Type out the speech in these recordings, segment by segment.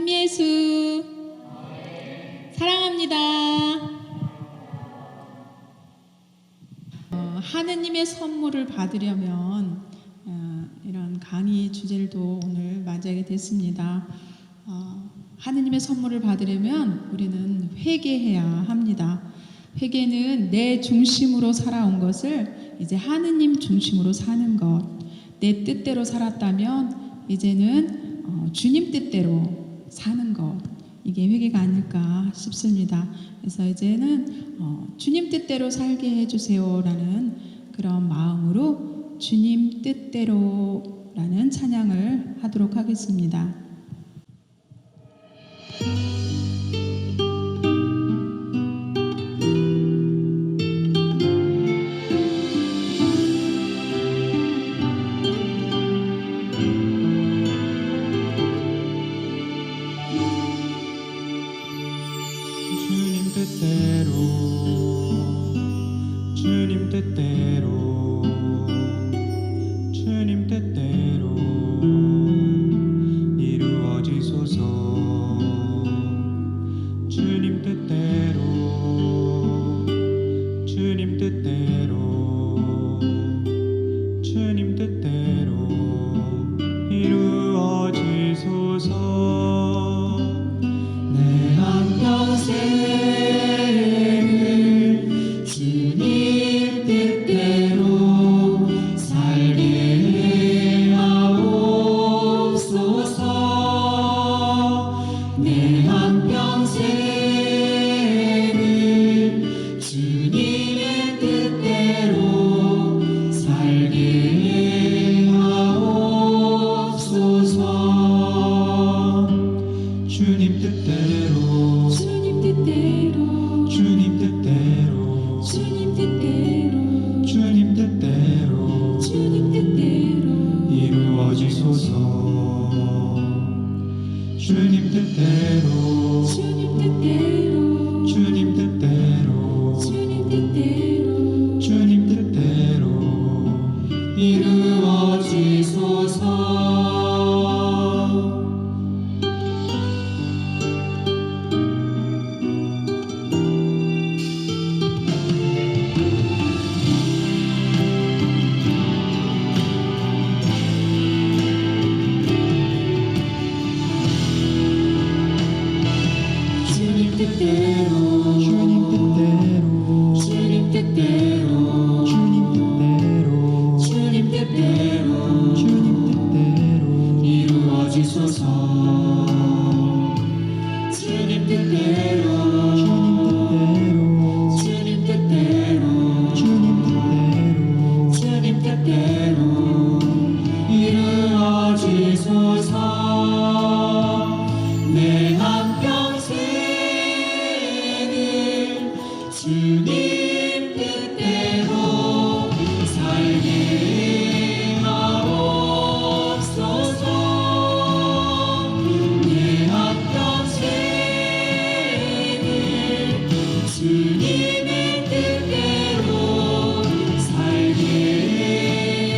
하나님 예수 사랑합니다. 하느님의 선물을 받으려면 이런 강의 주제도 오늘 맞이하게 됐습니다. 하느님의 선물을 받으려면 우리는 회개해야 합니다. 회개는 내 중심으로 살아온 것을 이제 하느님 중심으로 사는 것. 내 뜻대로 살았다면 이제는 주님 뜻대로 사는 것. 이게 회개가 아닐까 싶습니다. 그래서 이제는 주님 뜻대로 살게 해주세요라는 그런 마음으로 주님 뜻대로라는 찬양을 하도록 하겠습니다. 주님 뜻대로 이루어지소서. 주님 뜻대로 주님 뜻대로 주님 뜻대로 이루어지소서. 내 한평생을 주님 뜻대로 살게 하옵소서. 내 한평생을 주님의 뜻대로 살게 하옵소서. 주님 뜻대로 주님 뜻대로 주님 뜻대로 주님 뜻대로 주님 뜻대로 주님 뜻대로 이루어지소서. 주님 뜻대로 주님 뜻대로 주님 뜻대로 주님 뜻대로 주님 뜻대로 이루어지소서. 주님 뜻대로 주님 뜻대로 주님 뜻대로 주님 뜻대로 주님 뜻대로 주님 뜻대로 이루어지소서. 주님 뜻대로 주님 뜻대로 주님 뜻대로 주님 뜻대로 이루어지소서. 내 한평생을 주님 뜻대로 살게 하옵소서. 내 한평생을 주님의 뜻대로 살게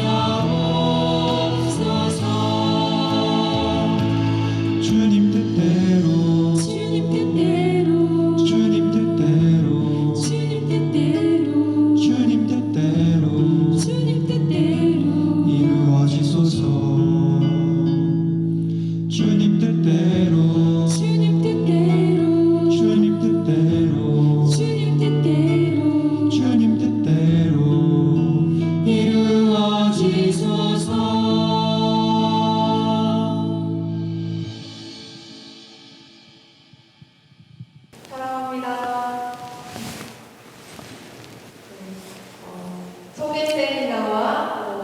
하옵소서. 주님 뜻대로 주님 뜻대로 주님 뜻대로 주님 뜻대로 주님 뜻대로 주님 뜻대로 이루어지소서. 주님 뜻대로 주님 뜻대로 주님 뜻대로 주님 뜻대로 주님 뜻대로 이루어지소서. 사랑합니다. 소개 세미나와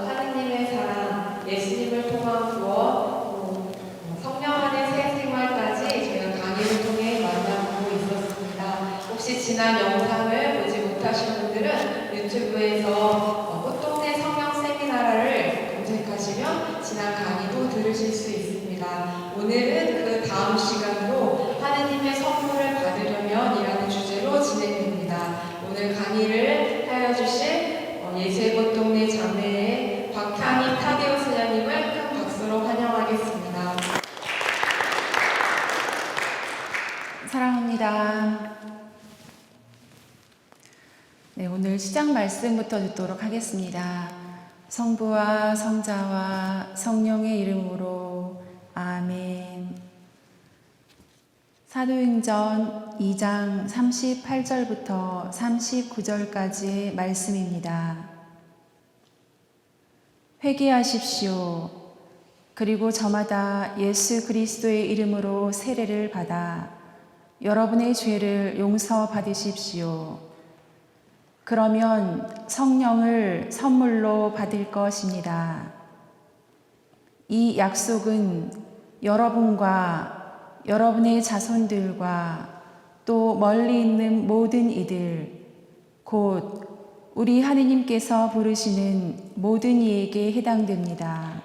하느님의 사랑, 예수님을 통한 구원, 성령 안의 새 생활까지 저희가 강의를 통해 만나보고 있었습니다. 혹시 지난 영상을 보지 못하신 분들은 유튜브에서 꽃동네 성령 세미나를 검색하시면 지난 강의도 들으실 수 있습니다. 오늘은 그 다음 시간으로 하느님의 선물을 받으려면 이라는 주제로 진행됩니다. 오늘 강의를 하여 주실 예수의 꽃동네 자매의 박향희 타데오 선생님을 큰 박수로 환영하겠습니다. 네, 오늘 시작 말씀부터 듣도록 하겠습니다. 성부와 성자와 성령의 이름으로 아멘. 사도행전 2장 38절부터 39절까지의 말씀입니다. 회개하십시오. 그리고 저마다 예수 그리스도의 이름으로 세례를 받아 여러분의 죄를 용서받으십시오. 그러면 성령을 선물로 받을 것입니다. 이 약속은 여러분과 여러분의 자손들과 또 멀리 있는 모든 이들, 곧 우리 하느님께서 부르시는 모든 이에게 해당됩니다.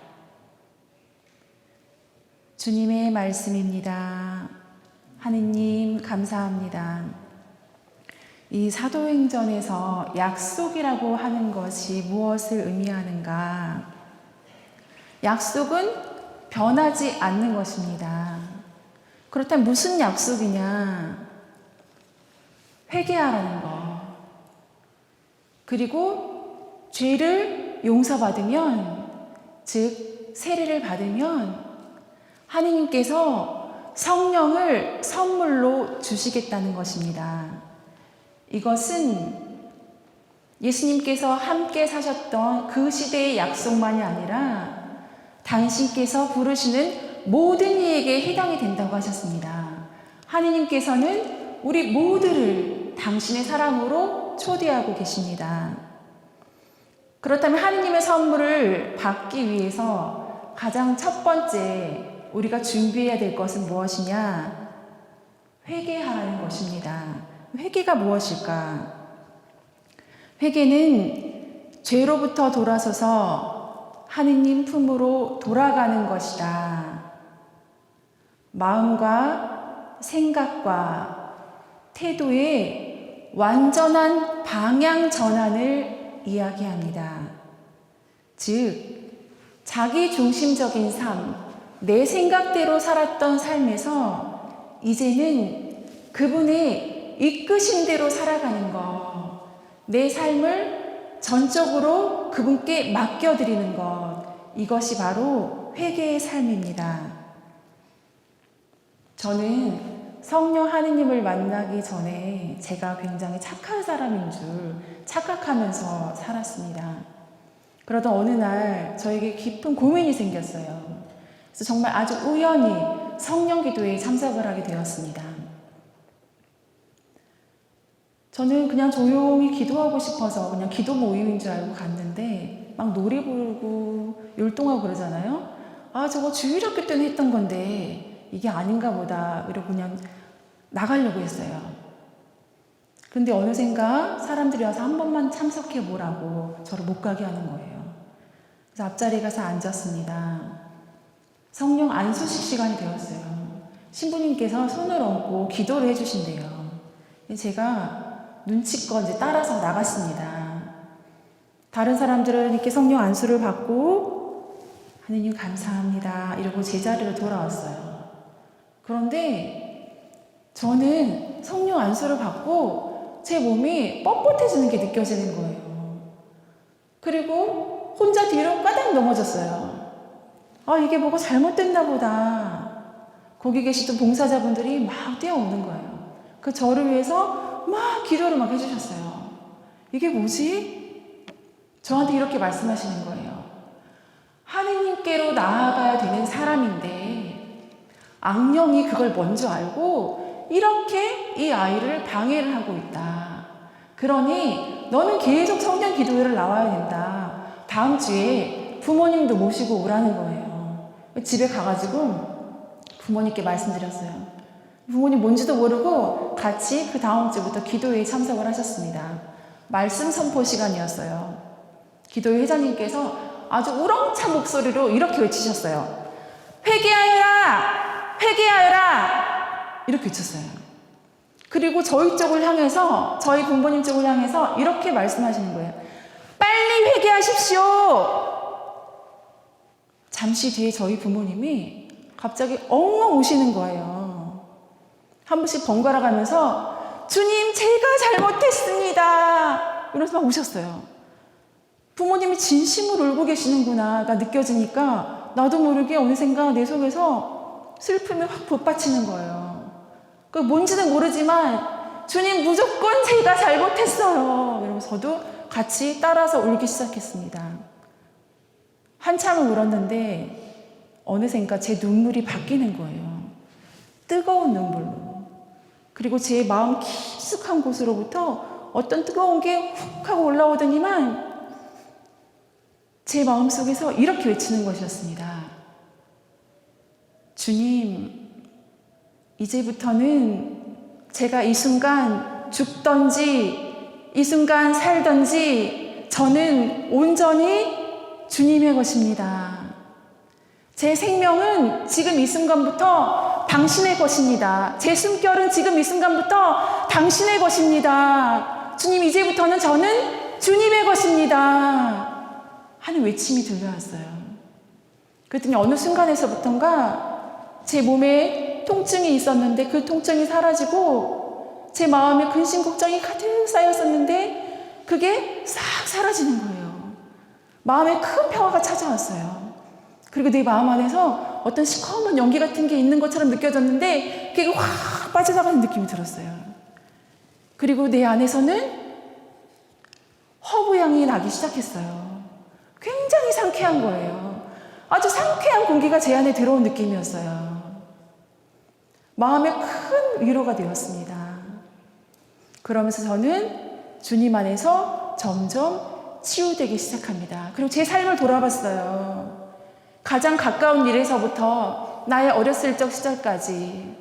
주님의 말씀입니다. 하느님 감사합니다. 이 사도행전에서 약속이라고 하는 것이 무엇을 의미하는가? 약속은 변하지 않는 것입니다. 그렇다면 무슨 약속이냐? 회개하라는 것. 그리고 죄를 용서받으면, 즉 세례를 받으면 하느님께서 성령을 선물로 주시겠다는 것입니다. 이것은 예수님께서 함께 사셨던 그 시대의 약속만이 아니라 당신께서 부르시는 모든 이에게 해당이 된다고 하셨습니다. 하느님께서는 우리 모두를 당신의 사랑으로 초대하고 계십니다. 그렇다면 하느님의 선물을 받기 위해서 가장 첫 번째 우리가 준비해야 될 것은 무엇이냐? 회개하라는 것입니다. 회개가 무엇일까? 회개는 죄로부터 돌아서서 하느님 품으로 돌아가는 것이다. 마음과 생각과 태도의 완전한 방향 전환을 이야기합니다. 즉, 자기 중심적인 삶, 내 생각대로 살았던 삶에서 이제는 그분의 이끄신 대로 살아가는 것, 내 삶을 전적으로 그분께 맡겨드리는 것, 이것이 바로 회개의 삶입니다. 저는 성령 하느님을 만나기 전에 제가 굉장히 착한 사람인 줄 착각하면서 살았습니다. 그러던 어느 날 저에게 깊은 고민이 생겼어요. 그래서 정말 아주 우연히 성령 기도에 참석을 하게 되었습니다. 저는 그냥 조용히 기도하고 싶어서 그냥 기도 모임인 줄 알고 갔는데 막 노래 부르고 율동하고 그러잖아요. 아, 저거 주일학교 때는 했던 건데 이게 아닌가 보다 이러고 그냥 나가려고 했어요. 그런데 어느샌가 사람들이 와서 한 번만 참석해 보라고 저를 못 가게 하는 거예요. 그래서 앞자리에 가서 앉았습니다. 성령 안수식 시간이 되었어요. 신부님께서 손을 얹고 기도를 해주신대요. 제가 눈치껏 이제 따라서 나갔습니다. 다른 사람들은 이렇게 성령 안수를 받고 하느님 감사합니다 이러고 제자리로 돌아왔어요. 그런데 저는 성령 안수를 받고 제 몸이 뻣뻣해지는 게 느껴지는 거예요. 그리고 혼자 뒤로 까닥 넘어졌어요. 아, 이게 뭐가 잘못됐나 보다. 거기 계시던 봉사자분들이 막 뛰어오는 거예요. 그 저를 위해서 막 기도를 막 해주셨어요. 이게 뭐지? 저한테 이렇게 말씀하시는 거예요. 하느님께로 나아가야 되는 사람인데 악령이 그걸 먼저 알고 이렇게 이 아이를 방해를 하고 있다. 그러니 너는 계속 성령 기도회를 나와야 된다. 다음 주에 부모님도 모시고 오라는 거예요. 집에 가가지고 부모님께 말씀드렸어요. 부모님 뭔지도 모르고 같이 그 다음 주부터 기도회에 참석을 하셨습니다. 말씀 선포 시간이었어요. 기도회 회장님께서 아주 우렁찬 목소리로 이렇게 외치셨어요. 회개하여라! 회개하여라! 이렇게 외쳤어요. 그리고 저희 쪽을 향해서, 저희 부모님 쪽을 향해서 이렇게 말씀하시는 거예요. 빨리 회개하십시오! 잠시 뒤에 저희 부모님이 갑자기 엉엉 우시는 거예요. 한 번씩 번갈아 가면서 주님, 제가 잘못했습니다. 이러면서 막 우셨어요. 부모님이 진심으로 울고 계시는구나가 느껴지니까 나도 모르게 어느샌가 내 속에서 슬픔이 확 북받치는 거예요. 그 뭔지는 모르지만 주님 무조건 제가 잘못했어요. 이러면서 저도 같이 따라서 울기 시작했습니다. 한참을 울었는데 어느샌가 제 눈물이 바뀌는 거예요. 뜨거운 눈물로. 그리고 제 마음 깊숙한 곳으로부터 어떤 뜨거운 게 훅 하고 올라오더니만 제 마음속에서 이렇게 외치는 것이었습니다. 주님, 이제부터는 제가 이 순간 죽던지 이 순간 살던지 저는 온전히 주님의 것입니다. 제 생명은 지금 이 순간부터 당신의 것입니다. 제 숨결은 지금 이 순간부터 당신의 것입니다. 주님, 이제부터는 저는 주님의 것입니다. 하는 외침이 들려왔어요. 그랬더니 어느 순간에서부턴가 제 몸에 통증이 있었는데 그 통증이 사라지고 제 마음에 근심 걱정이 가득 쌓였었는데 그게 싹 사라지는 거예요. 마음에 큰 평화가 찾아왔어요. 그리고 내 마음 안에서 어떤 시커먼 연기 같은 게 있는 것처럼 느껴졌는데 그게 확 빠져나가는 느낌이 들었어요. 그리고 내 안에서는 허브향이 나기 시작했어요. 굉장히 상쾌한 거예요. 아주 상쾌한 공기가 제 안에 들어온 느낌이었어요. 마음에 큰 위로가 되었습니다. 그러면서 저는 주님 안에서 점점 치유되기 시작합니다. 그리고 제 삶을 돌아봤어요. 가장 가까운 일에서부터 나의 어렸을 적 시절까지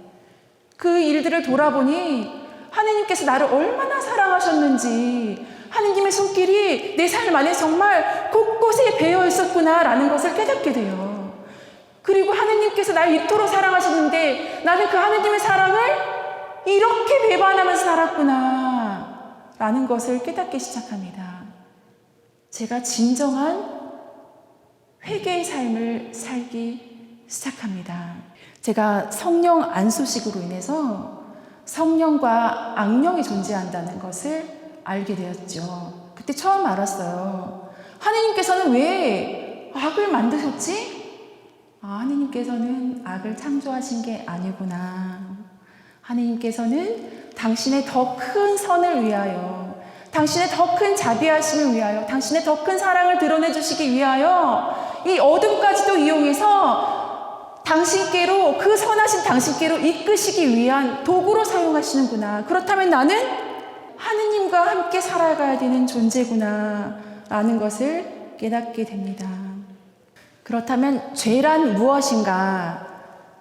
그 일들을 돌아보니 하느님께서 나를 얼마나 사랑하셨는지 하느님의 손길이 내 삶 안에 정말 곳곳에 배어 있었구나라는 것을 깨닫게 돼요. 그리고 하느님께서 나를 이토록 사랑하셨는데 나는 그 하느님의 사랑을 이렇게 배반하면서 살았구나 라는 것을 깨닫기 시작합니다. 제가 진정한 회개의 삶을 살기 시작합니다. 제가 성령 안수식으로 인해서 성령과 악령이 존재한다는 것을 알게 되었죠. 그때 처음 알았어요. 하느님께서는 왜 악을 만드셨지? 하느님께서는 악을 창조하신 게 아니구나. 하느님께서는 당신의 더 큰 선을 위하여, 당신의 더 큰 자비하심을 위하여, 당신의 더 큰 사랑을 드러내 주시기 위하여 이 어둠까지도 이용해서 당신께로, 그 선하신 당신께로 이끄시기 위한 도구로 사용하시는구나. 그렇다면 나는 하느님과 함께 살아가야 되는 존재구나 라는 것을 깨닫게 됩니다. 그렇다면 죄란 무엇인가?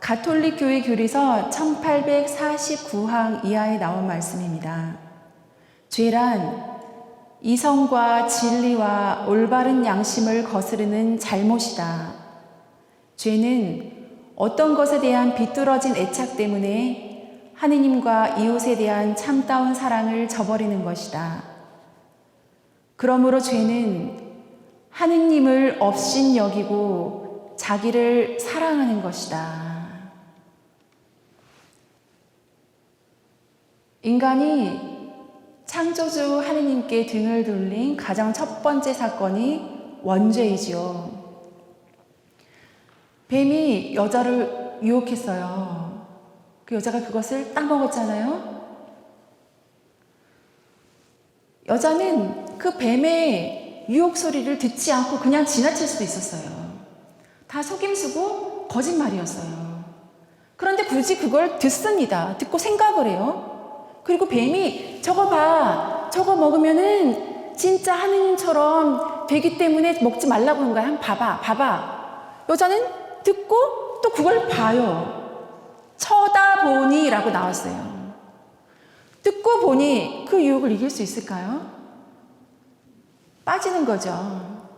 가톨릭 교회 교리서 1849항 이하에 나온 말씀입니다. 죄란 이성과 진리와 올바른 양심을 거스르는 잘못이다. 죄는 어떤 것에 대한 비뚤어진 애착 때문에 하느님과 이웃에 대한 참다운 사랑을 저버리는 것이다. 그러므로 죄는 하느님을 업신여기고 자기를 사랑하는 것이다. 인간이 창조주 하느님께 등을 돌린 가장 첫 번째 사건이 원죄이지요. 뱀이 여자를 유혹했어요. 그 여자가 그것을 딱 먹었잖아요. 여자는 그 뱀의 유혹 소리를 듣지 않고 그냥 지나칠 수도 있었어요. 다 속임수고 거짓말이었어요. 그런데 굳이 그걸 듣습니다. 듣고 생각을 해요. 그리고 뱀이 저거 봐, 저거 먹으면은 진짜 하느님처럼 되기 때문에 먹지 말라고 하는 거야. 한번 봐봐. 여자는 듣고 또 그걸 봐요. 쳐다보니 라고 나왔어요. 듣고 보니 그 유혹을 이길 수 있을까요? 빠지는 거죠.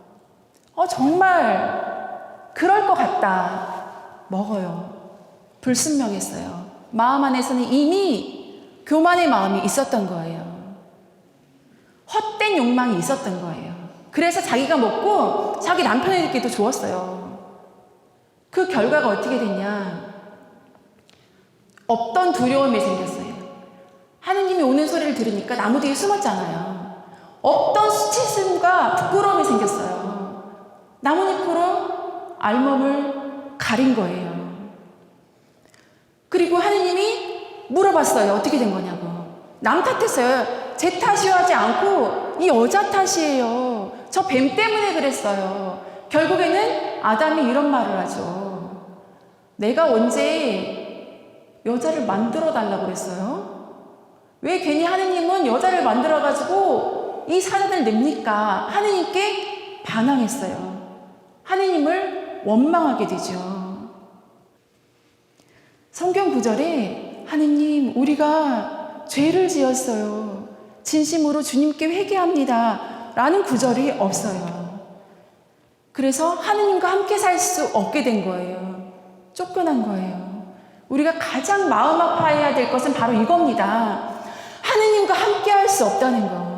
정말 그럴 것 같다. 먹어요. 불순명했어요. 마음 안에서는 이미 교만의 마음이 있었던 거예요. 헛된 욕망이 있었던 거예요. 그래서 자기가 먹고 자기 남편에게도 주었어요. 그 결과가 어떻게 됐냐? 없던 두려움이 생겼어요. 하느님이 오는 소리를 들으니까 나무 뒤에 숨었잖아요. 없던 수치심과 부끄러움이 생겼어요. 나뭇잎으로 알몸을 가린 거예요. 그리고 하느님이 물어봤어요. 어떻게 된 거냐고. 남 탓했어요. 제 탓이요 하지 않고 이 여자 탓이에요. 저 뱀 때문에 그랬어요. 결국에는 아담이 이런 말을 하죠. 내가 언제 여자를 만들어 달라고 그랬어요? 왜 괜히 하느님은 여자를 만들어가지고 이 사단을 냅니까? 하느님께 반항했어요. 하느님을 원망하게 되죠. 성경 구절에 하느님, 우리가 죄를 지었어요. 진심으로 주님께 회개합니다. 라는 구절이 없어요. 그래서 하느님과 함께 살 수 없게 된 거예요. 쫓겨난 거예요. 우리가 가장 마음 아파해야 될 것은 바로 이겁니다. 하느님과 함께 할 수 없다는 거.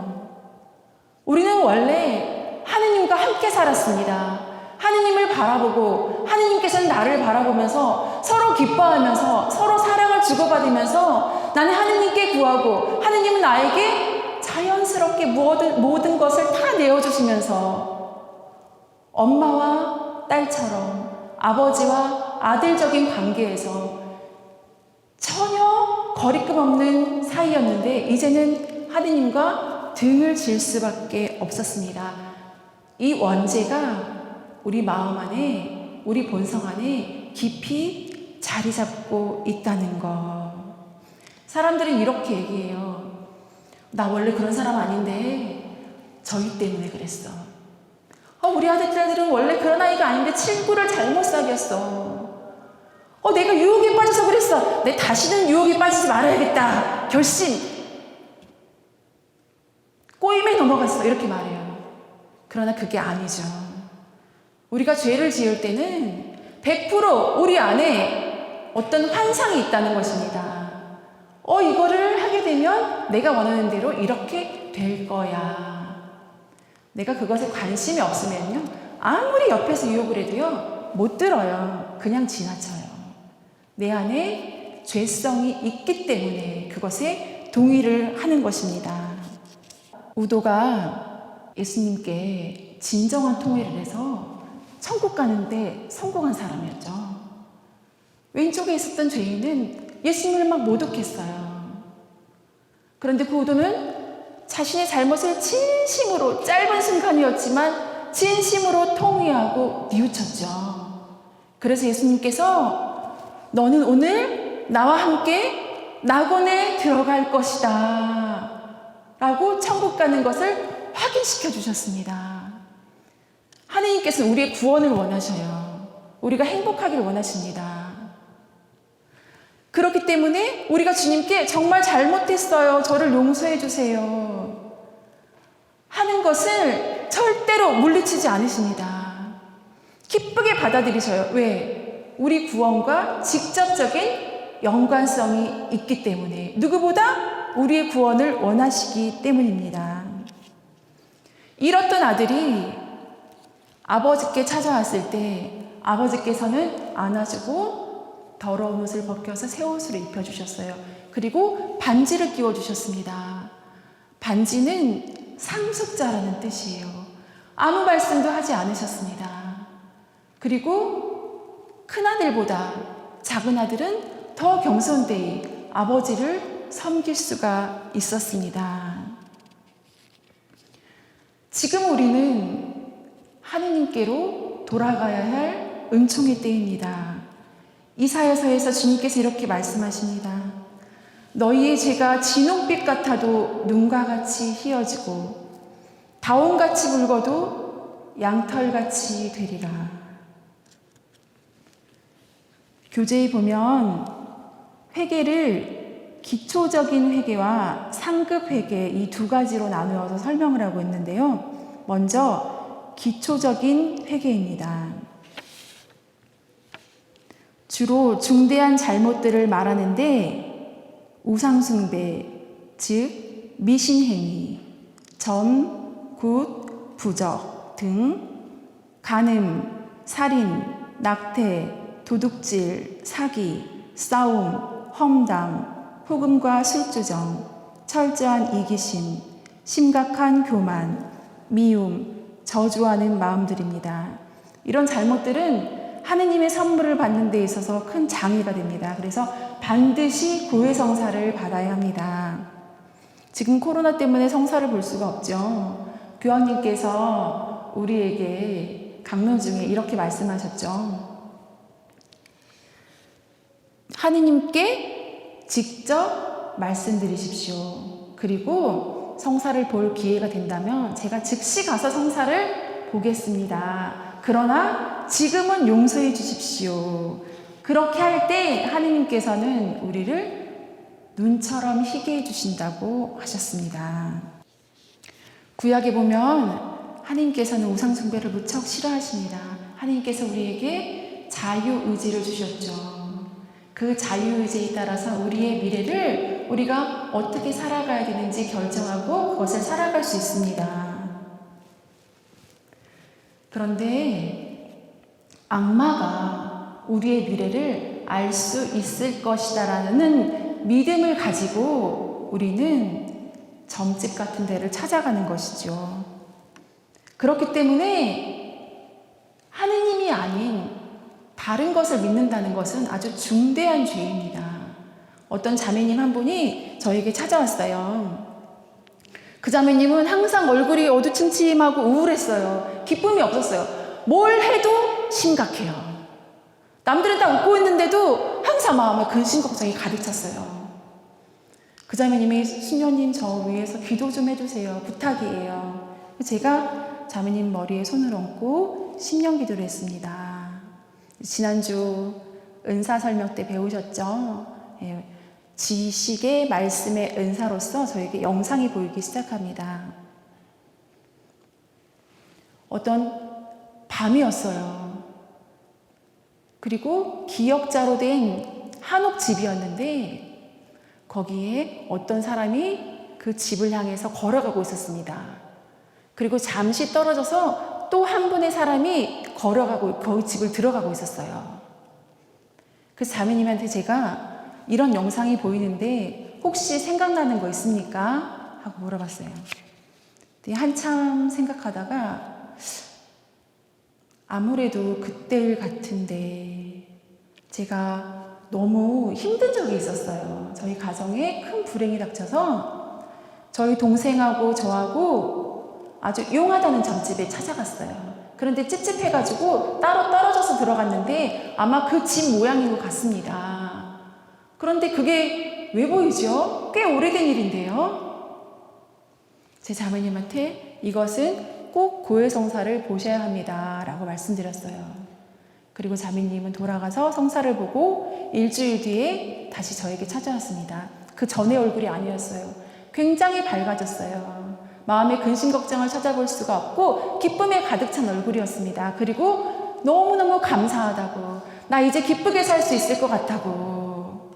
우리는 원래 하느님과 함께 살았습니다. 하느님을 바라보고 하느님께서는 나를 바라보면서 서로 기뻐하면서 서로 사랑을 주고받으면서 나는 하느님께 구하고 하느님은 나에게 자연스럽게 모든 것을 다 내어주시면서 엄마와 딸처럼 아버지와 아들적인 관계에서 전혀 거리낌 없는 사이였는데 이제는 하느님과 등을 질 수밖에 없었습니다. 이 원죄가 우리 마음 안에, 우리 본성 안에 깊이 자리 잡고 있다는 것. 사람들은 이렇게 얘기해요. 나 원래 그런 사람 아닌데 저희 때문에 그랬어. 우리 아들들은 원래 그런 아이가 아닌데 친구를 잘못 사귀었어. 내가 유혹에 빠져서 그랬어. 내 다시는 유혹에 빠지지 말아야겠다. 결심. 꼬임에 넘어갔어. 이렇게 말해요. 그러나 그게 아니죠. 우리가 죄를 지을 때는 100% 우리 안에 어떤 환상이 있다는 것입니다. 이거를 하게 되면 내가 원하는 대로 이렇게 될 거야. 내가 그것에 관심이 없으면요. 아무리 옆에서 유혹을 해도요. 못 들어요. 그냥 지나쳐요. 내 안에 죄성이 있기 때문에 그것에 동의를 하는 것입니다. 우도가 예수님께 진정한 통회를 해서 천국 가는데 성공한 사람이었죠. 왼쪽에 있었던 죄인은 예수님을 막 모독했어요. 그런데 그 우도는 자신의 잘못을 진심으로, 짧은 순간이었지만 진심으로 통회하고 뉘우쳤죠. 그래서 예수님께서 너는 오늘 나와 함께 낙원에 들어갈 것이다 라고 천국 가는 것을 확인시켜 주셨습니다. 하느님께서는 우리의 구원을 원하셔요. 우리가 행복하기를 원하십니다. 그렇기 때문에 우리가 주님께 정말 잘못했어요. 저를 용서해 주세요. 하는 것을 절대로 물리치지 않으십니다. 기쁘게 받아들이셔요. 왜? 우리 구원과 직접적인 연관성이 있기 때문에 누구보다 우리의 구원을 원하시기 때문입니다. 잃었던 아들이 아버지께 찾아왔을 때 아버지께서는 안아주고 더러운 옷을 벗겨서 새 옷으로 입혀주셨어요. 그리고 반지를 끼워주셨습니다. 반지는 상속자라는 뜻이에요. 아무 말씀도 하지 않으셨습니다. 그리고 큰아들보다 작은 아들은 더 겸손되이 아버지를 섬길 수가 있었습니다. 지금 우리는 하느님께로 돌아가야 할 은총의 때입니다. 이사야서에서 주님께서 이렇게 말씀하십니다. 너희의 죄가 진홍빛 같아도 눈과 같이 희어지고 다온같이 붉어도 양털같이 되리라. 교재에 보면 회개를 기초적인 회개와 상급 회개 이 두 가지로 나누어서 설명을 하고 있는데요. 먼저 기초적인 회개입니다. 주로 중대한 잘못들을 말하는데 우상숭배, 즉 미신행위, 점, 굿, 부적 등 간음, 살인, 낙태, 도둑질, 사기, 싸움, 험담, 호금과 술주정, 철저한 이기심, 심각한 교만, 미움, 저주하는 마음들입니다. 이런 잘못들은 하느님의 선물을 받는 데 있어서 큰 장애가 됩니다. 그래서 반드시 고해 성사를 받아야 합니다. 지금 코로나 때문에 성사를 볼 수가 없죠. 교황님께서 우리에게 강론 중에 이렇게 말씀하셨죠. 하느님께 직접 말씀드리십시오. 그리고 성사를 볼 기회가 된다면 제가 즉시 가서 성사를 보겠습니다. 그러나 지금은 용서해 주십시오. 그렇게 할 때 하느님께서는 우리를 눈처럼 희게 해주신다고 하셨습니다. 구약에 보면 하느님께서는 우상숭배를 무척 싫어하십니다. 하느님께서 우리에게 자유의지를 주셨죠. 그 자유의지에 따라서 우리의 미래를 우리가 어떻게 살아가야 되는지 결정하고 그것을 살아갈 수 있습니다. 그런데 악마가 우리의 미래를 알 수 있을 것이다라는 믿음을 가지고 우리는 점집 같은 데를 찾아가는 것이죠. 그렇기 때문에 하느님이 아닌 다른 것을 믿는다는 것은 아주 중대한 죄입니다. 어떤 자매님 한 분이 저에게 찾아왔어요. 그 자매님은 항상 얼굴이 어두침침하고 우울했어요. 기쁨이 없었어요. 뭘 해도 심각해요. 남들은 다 웃고 있는데도 항상 마음에 근심 걱정이 가득 찼어요. 그 자매님이 수녀님 저 위해서 기도 좀 해주세요. 부탁이에요. 제가 자매님 머리에 손을 얹고 심령 기도를 했습니다. 지난주 은사 설명 때 배우셨죠? 예, 지식의 말씀의 은사로서 저에게 영상이 보이기 시작합니다. 어떤 밤이었어요. 그리고 기역자로 된 한옥집이었는데 거기에 어떤 사람이 그 집을 향해서 걸어가고 있었습니다. 그리고 잠시 떨어져서 또 한 분의 사람이 걸어가고 거기 집을 들어가고 있었어요. 그 자매님한테 제가 이런 영상이 보이는데 혹시 생각나는 거 있습니까? 하고 물어봤어요. 한참 생각하다가 아무래도 그때 같은데 제가 너무 힘든 적이 있었어요. 저희 가정에 큰 불행이 닥쳐서 저희 동생하고 저하고 아주 용하다는 점집에 찾아갔어요. 그런데 찝찝해가지고 따로 떨어져서 들어갔는데 아마 그 집 모양인 것 같습니다. 그런데 그게 왜 보이죠? 꽤 오래된 일인데요. 제 자매님한테 이것은 꼭 고해성사를 보셔야 합니다. 라고 말씀드렸어요. 그리고 자매님은 돌아가서 성사를 보고 일주일 뒤에 다시 저에게 찾아왔습니다. 그 전의 얼굴이 아니었어요. 굉장히 밝아졌어요. 마음의 근심 걱정을 찾아볼 수가 없고 기쁨에 가득 찬 얼굴이었습니다. 그리고 너무너무 감사하다고, 나 이제 기쁘게 살 수 있을 것 같다고.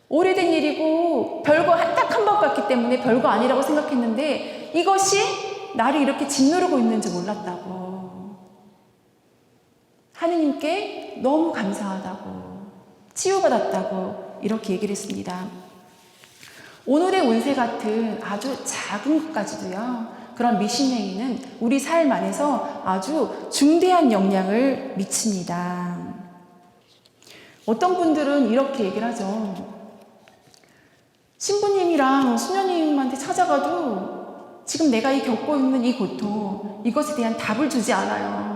오래된 일이고 별거 딱 한 번 봤기 때문에 별거 아니라고 생각했는데 이것이 나를 이렇게 짓누르고 있는 줄 몰랐다고. 하느님께 너무 감사하다고, 치유받았다고 이렇게 얘기를 했습니다. 오늘의 운세 같은 아주 작은 것까지도요, 그런 미신행위는 우리 삶 안에서 아주 중대한 영향을 미칩니다. 어떤 분들은 이렇게 얘기를 하죠. 신부님이랑 수녀님한테 찾아가도 지금 내가 겪고 있는 이 고통, 이것에 대한 답을 주지 않아요.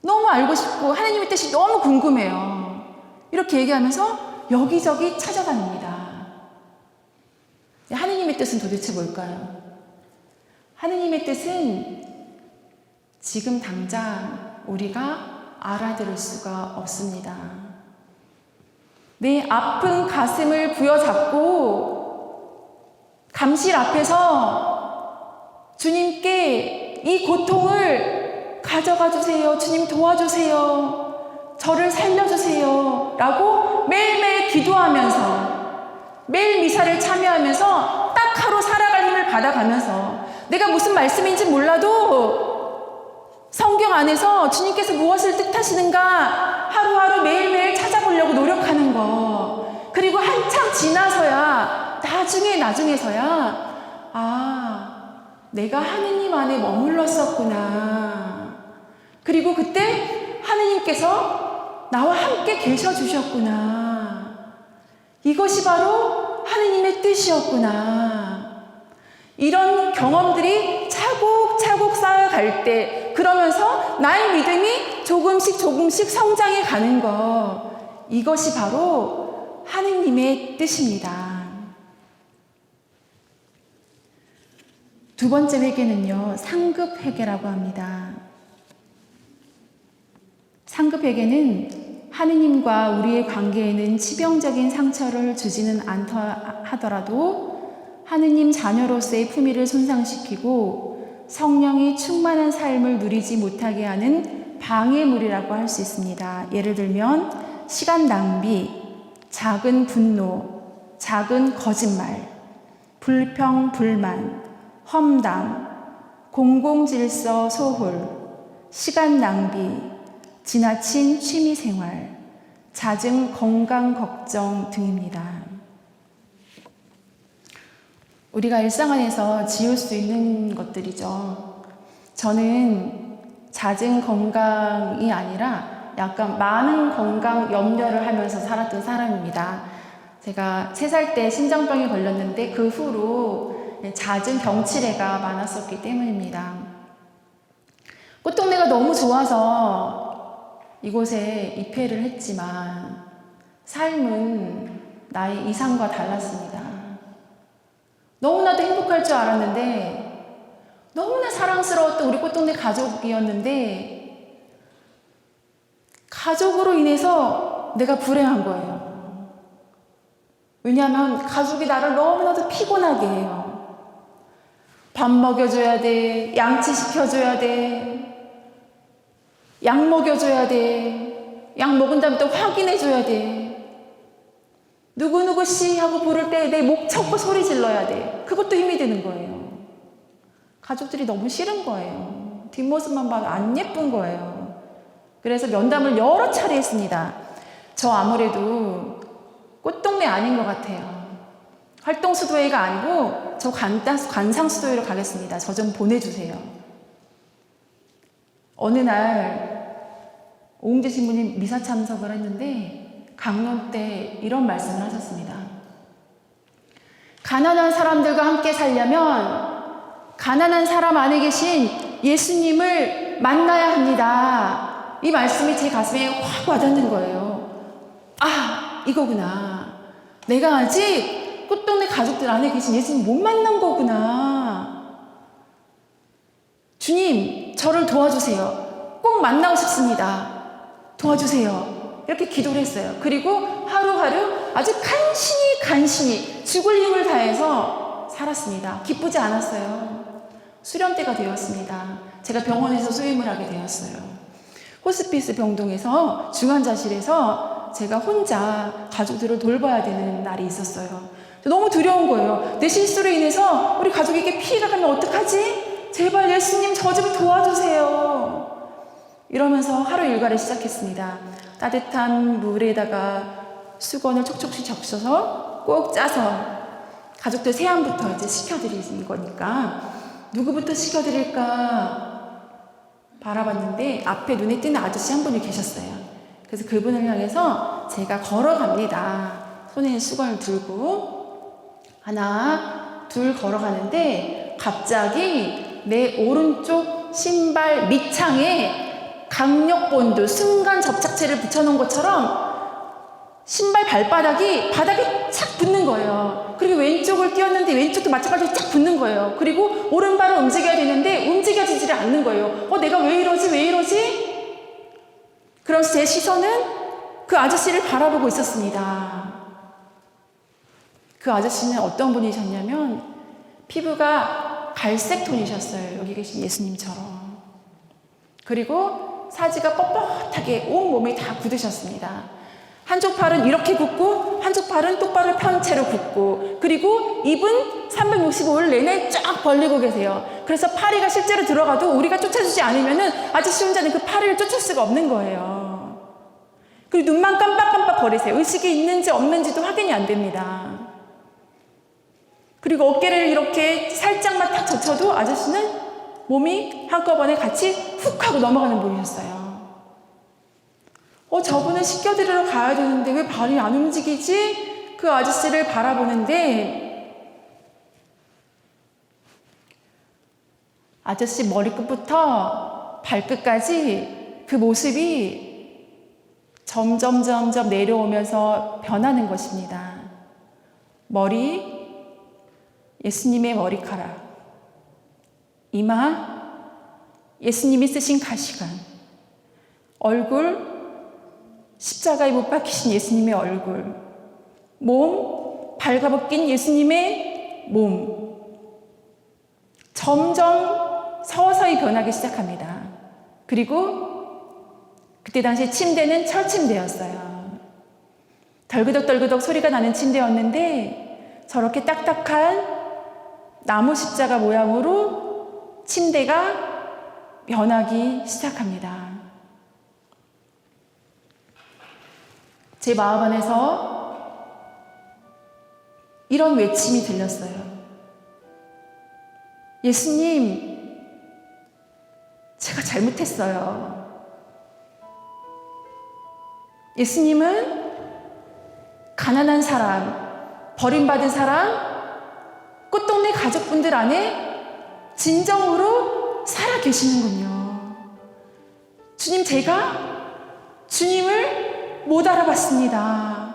너무 알고 싶고 하나님의 뜻이 너무 궁금해요. 이렇게 얘기하면서 여기저기 찾아다닙니다. 하느님의 뜻은 도대체 뭘까요? 하느님의 뜻은 지금 당장 우리가 알아들을 수가 없습니다. 내 아픈 가슴을 부여잡고 감실 앞에서 주님께 이 고통을 가져가 주세요. 주님 도와주세요. 저를 살려주세요. 라고 매일매일 기도하면서 매일 미사를 참여하면서 딱 하루 살아갈 힘을 받아가면서 내가 무슨 말씀인지 몰라도 성경 안에서 주님께서 무엇을 뜻하시는가 하루하루 매일매일 찾아보려고 노력하는 거. 그리고 한참 지나서야 나중에서야 내가 하느님 안에 머물렀었구나. 그리고 그때 하느님께서 나와 함께 계셔 주셨구나. 이것이 바로 하느님의 뜻이었구나. 이런 경험들이 차곡차곡 쌓여갈 때, 그러면서 나의 믿음이 조금씩 성장해 가는 것, 이것이 바로 하느님의 뜻입니다. 두 번째 회개는요, 상급 회개라고 합니다. 상급 회개는 하느님과 우리의 관계에는 치명적인 상처를 주지는 않다 하더라도 하느님 자녀로서의 품위를 손상시키고 성령이 충만한 삶을 누리지 못하게 하는 방해물이라고 할 수 있습니다. 예를 들면 시간 낭비, 작은 분노, 작은 거짓말, 불평, 불만, 험담, 공공질서 소홀, 시간 낭비, 지나친 취미생활, 잦은 건강 걱정 등입니다. 우리가 일상 안에서 지울 수 있는 것들이죠. 저는 잦은 건강이 아니라 약간 많은 건강 염려를 하면서 살았던 사람입니다. 제가 3살 때 심장병에 걸렸는데 그 후로 잦은 병치레가 많았었기 때문입니다. 꽃동네가 너무 좋아서 이곳에 입회를 했지만 삶은 나의 이상과 달랐습니다. 너무나도 행복할 줄 알았는데, 너무나 사랑스러웠던 우리 꽃동네 가족이었는데, 가족으로 인해서 내가 불행한 거예요. 왜냐하면 가족이 나를 너무나도 피곤하게 해요. 밥 먹여줘야 돼, 양치시켜줘야 돼, 약 먹여줘야 돼, 약 먹은 다음에 또 확인해줘야 돼. 누구누구씨 하고 부를 때 내 목 쳤고 소리 질러야 돼. 그것도 힘이 드는 거예요. 가족들이 너무 싫은 거예요. 뒷모습만 봐도 안 예쁜 거예요. 그래서 면담을 여러 차례 했습니다. 저 아무래도 꽃동네 아닌 것 같아요. 활동수도회가 아니고 저 관상수도회로 가겠습니다. 저 좀 보내주세요. 어느 날 오웅재 신부님 미사 참석을 했는데 강론 때 이런 말씀을 하셨습니다. 가난한 사람들과 함께 살려면 가난한 사람 안에 계신 예수님을 만나야 합니다. 이 말씀이 제 가슴에 확 와닿는 거예요. 이거구나. 내가 아직 꽃동네 가족들 안에 계신 예수님 못 만난 거구나. 주님, 저를 도와주세요. 꼭 만나고 싶습니다. 도와주세요. 이렇게 기도를 했어요. 그리고 하루하루 아주 간신히 죽을 힘을 다해서 살았습니다. 기쁘지 않았어요. 수련대가 되었습니다. 제가 병원에서 수임을 하게 되었어요. 호스피스 병동에서 중환자실에서 제가 혼자 가족들을 돌봐야 되는 날이 있었어요. 너무 두려운 거예요. 내 실수로 인해서 우리 가족에게 피해가 가면 어떡하지? 제발 예수님 저 좀 도와주세요. 이러면서 하루 일과를 시작했습니다. 따뜻한 물에다가 수건을 촉촉히 적셔서 꼭 짜서 가족들 세안부터 이제 시켜드리는 거니까 누구부터 시켜드릴까 바라봤는데 앞에 눈에 띄는 아저씨 한 분이 계셨어요. 그래서 그분을 향해서 제가 걸어갑니다. 손에 수건을 들고 하나, 둘 걸어가는데 갑자기 내 오른쪽 신발 밑창에 강력본드, 순간 접착제를 붙여놓은 것처럼 신발 발바닥이 바닥에 착 붙는 거예요. 그리고 왼쪽을 뛰었는데 왼쪽도 마찬가지로 쫙 붙는 거예요. 그리고 오른발을 움직여야 되는데 움직여지지를 않는 거예요. 내가 왜 이러지? 그래서 제 시선은 그 아저씨를 바라보고 있었습니다. 그 아저씨는 어떤 분이셨냐면 피부가 갈색 톤이셨어요. 여기 계신 예수님처럼. 그리고 사지가 뻣뻣하게 온몸이 다 굳으셨습니다. 한쪽 팔은 이렇게 굽고 한쪽 팔은 똑바로 편 채로 굽고 그리고 입은 365일 내내 쫙 벌리고 계세요. 그래서 파리가 실제로 들어가도 우리가 쫓아주지 않으면은 아저씨 혼자는 그 파리를 쫓을 수가 없는 거예요. 그리고 눈만 깜빡깜빡 거리세요. 의식이 있는지 없는지도 확인이 안 됩니다. 그리고 어깨를 이렇게 살짝만 탁 젖혀도 아저씨는 몸이 한꺼번에 같이 훅 하고 넘어가는 분이었어요. 저분은 씻겨드리러 가야 되는데 왜 발이 안 움직이지? 그 아저씨를 바라보는데 아저씨 머리끝부터 발끝까지 그 모습이 점점 내려오면서 변하는 것입니다. 머리, 예수님의 머리카락, 이마, 예수님이 쓰신 가시관, 얼굴, 십자가에 못 박히신 예수님의 얼굴, 몸, 발가벗긴 예수님의 몸, 점점 서서히 변하기 시작합니다. 그리고 그때 당시 침대는 철침대였어요. 덜그덕 소리가 나는 침대였는데 저렇게 딱딱한 나무 십자가 모양으로 침대가 변하기 시작합니다. 제 마음 안에서 이런 외침이 들렸어요. 예수님, 제가 잘못했어요. 예수님은 가난한 사람, 버림받은 사람, 꽃동네 가족분들 안에 진정으로 살아 계시는군요. 주님, 제가 주님을 못 알아봤습니다.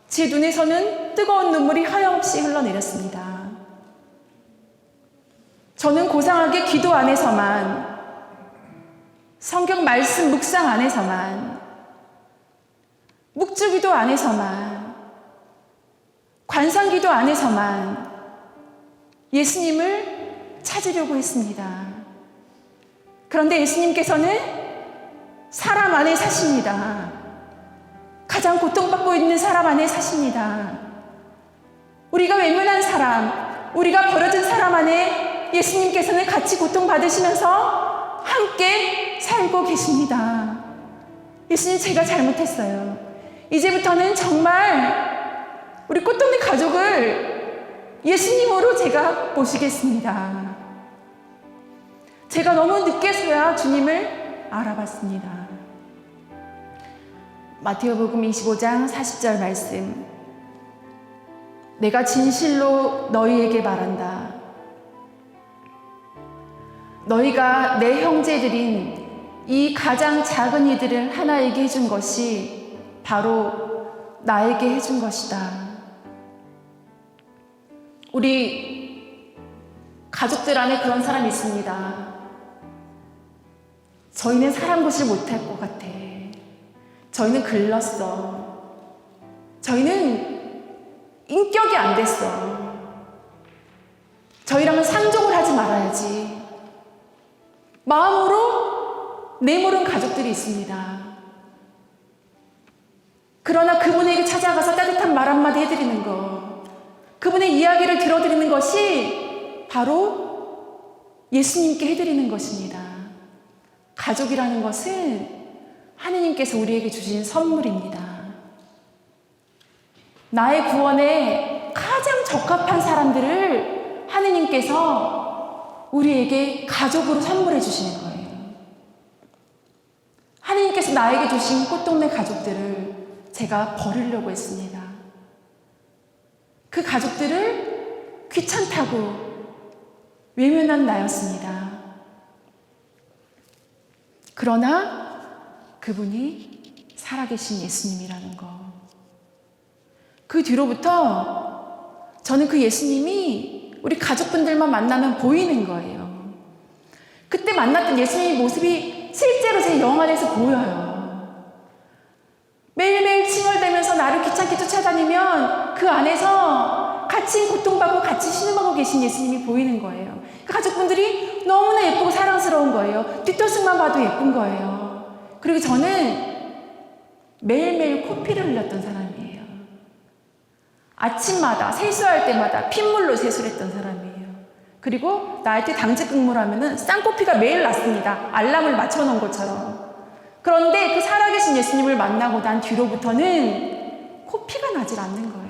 제 눈에서는 뜨거운 눈물이 하염없이 흘러내렸습니다. 저는 고상하게 기도 안에서만, 성경 말씀 묵상 안에서만, 묵주기도 안에서만, 관상기도 안에서만 예수님을 찾으려고 했습니다. 그런데 예수님께서는 사람 안에 사십니다. 가장 고통받고 있는 사람 안에 사십니다. 우리가 외면한 사람, 우리가 버려진 사람 안에 예수님께서는 같이 고통받으시면서 함께 살고 계십니다. 예수님, 제가 잘못했어요. 이제부터는 정말 우리 꽃동네 가족을 예수님으로 제가 모시겠습니다. 제가 너무 늦게서야 주님을 알아봤습니다. 마태오복음 25장 40절 말씀. 내가 진실로 너희에게 말한다. 너희가 내 형제들인 이 가장 작은 이들을 하나에게 해준 것이 바로 나에게 해준 것이다. 우리 가족들 안에 그런 사람이 있습니다. 저희는 사람 구실 못할 것 같아. 저희는 글렀어. 저희는 인격이 안 됐어. 저희랑은 상종을 하지 말아야지. 마음으로 내모른 가족들이 있습니다. 그러나 그분에게 찾아가서 따뜻한 말 한마디 해드리는 것, 그분의 이야기를 들어드리는 것이 바로 예수님께 해드리는 것입니다. 가족이라는 것은 하느님께서 우리에게 주신 선물입니다. 나의 구원에 가장 적합한 사람들을 하느님께서 우리에게 가족으로 선물해 주시는 거예요. 하느님께서 나에게 주신 꽃동네 가족들을 제가 버리려고 했습니다. 그 가족들을 귀찮다고 외면한 나였습니다. 그러나 그분이 살아계신 예수님이라는 거. 그 뒤로부터 저는 그 예수님이 우리 가족분들만 만나면 보이는 거예요. 그때 만났던 예수님의 모습이 실제로 제 영 안에서 보여요. 매일매일 칭얼대면서 나를 귀찮게 쫓아다니면 그 안에서 같이 고통받고 같이 신음하고 계신 예수님이 보이는 거예요. 그 가족분들이 너무나 예쁘고 사랑스러운 거예요. 뒷도승만 봐도 예쁜 거예요. 그리고 저는 매일매일 코피를 흘렸던 사람이에요. 아침마다 세수할 때마다 핏물로 세수를 했던 사람이에요. 그리고 나한테 당직 근무를 하면은 쌍코피가 매일 났습니다. 알람을 맞춰놓은 것처럼. 그런데 그 살아계신 예수님을 만나고 난 뒤로부터는 코피가 나질 않는 거예요.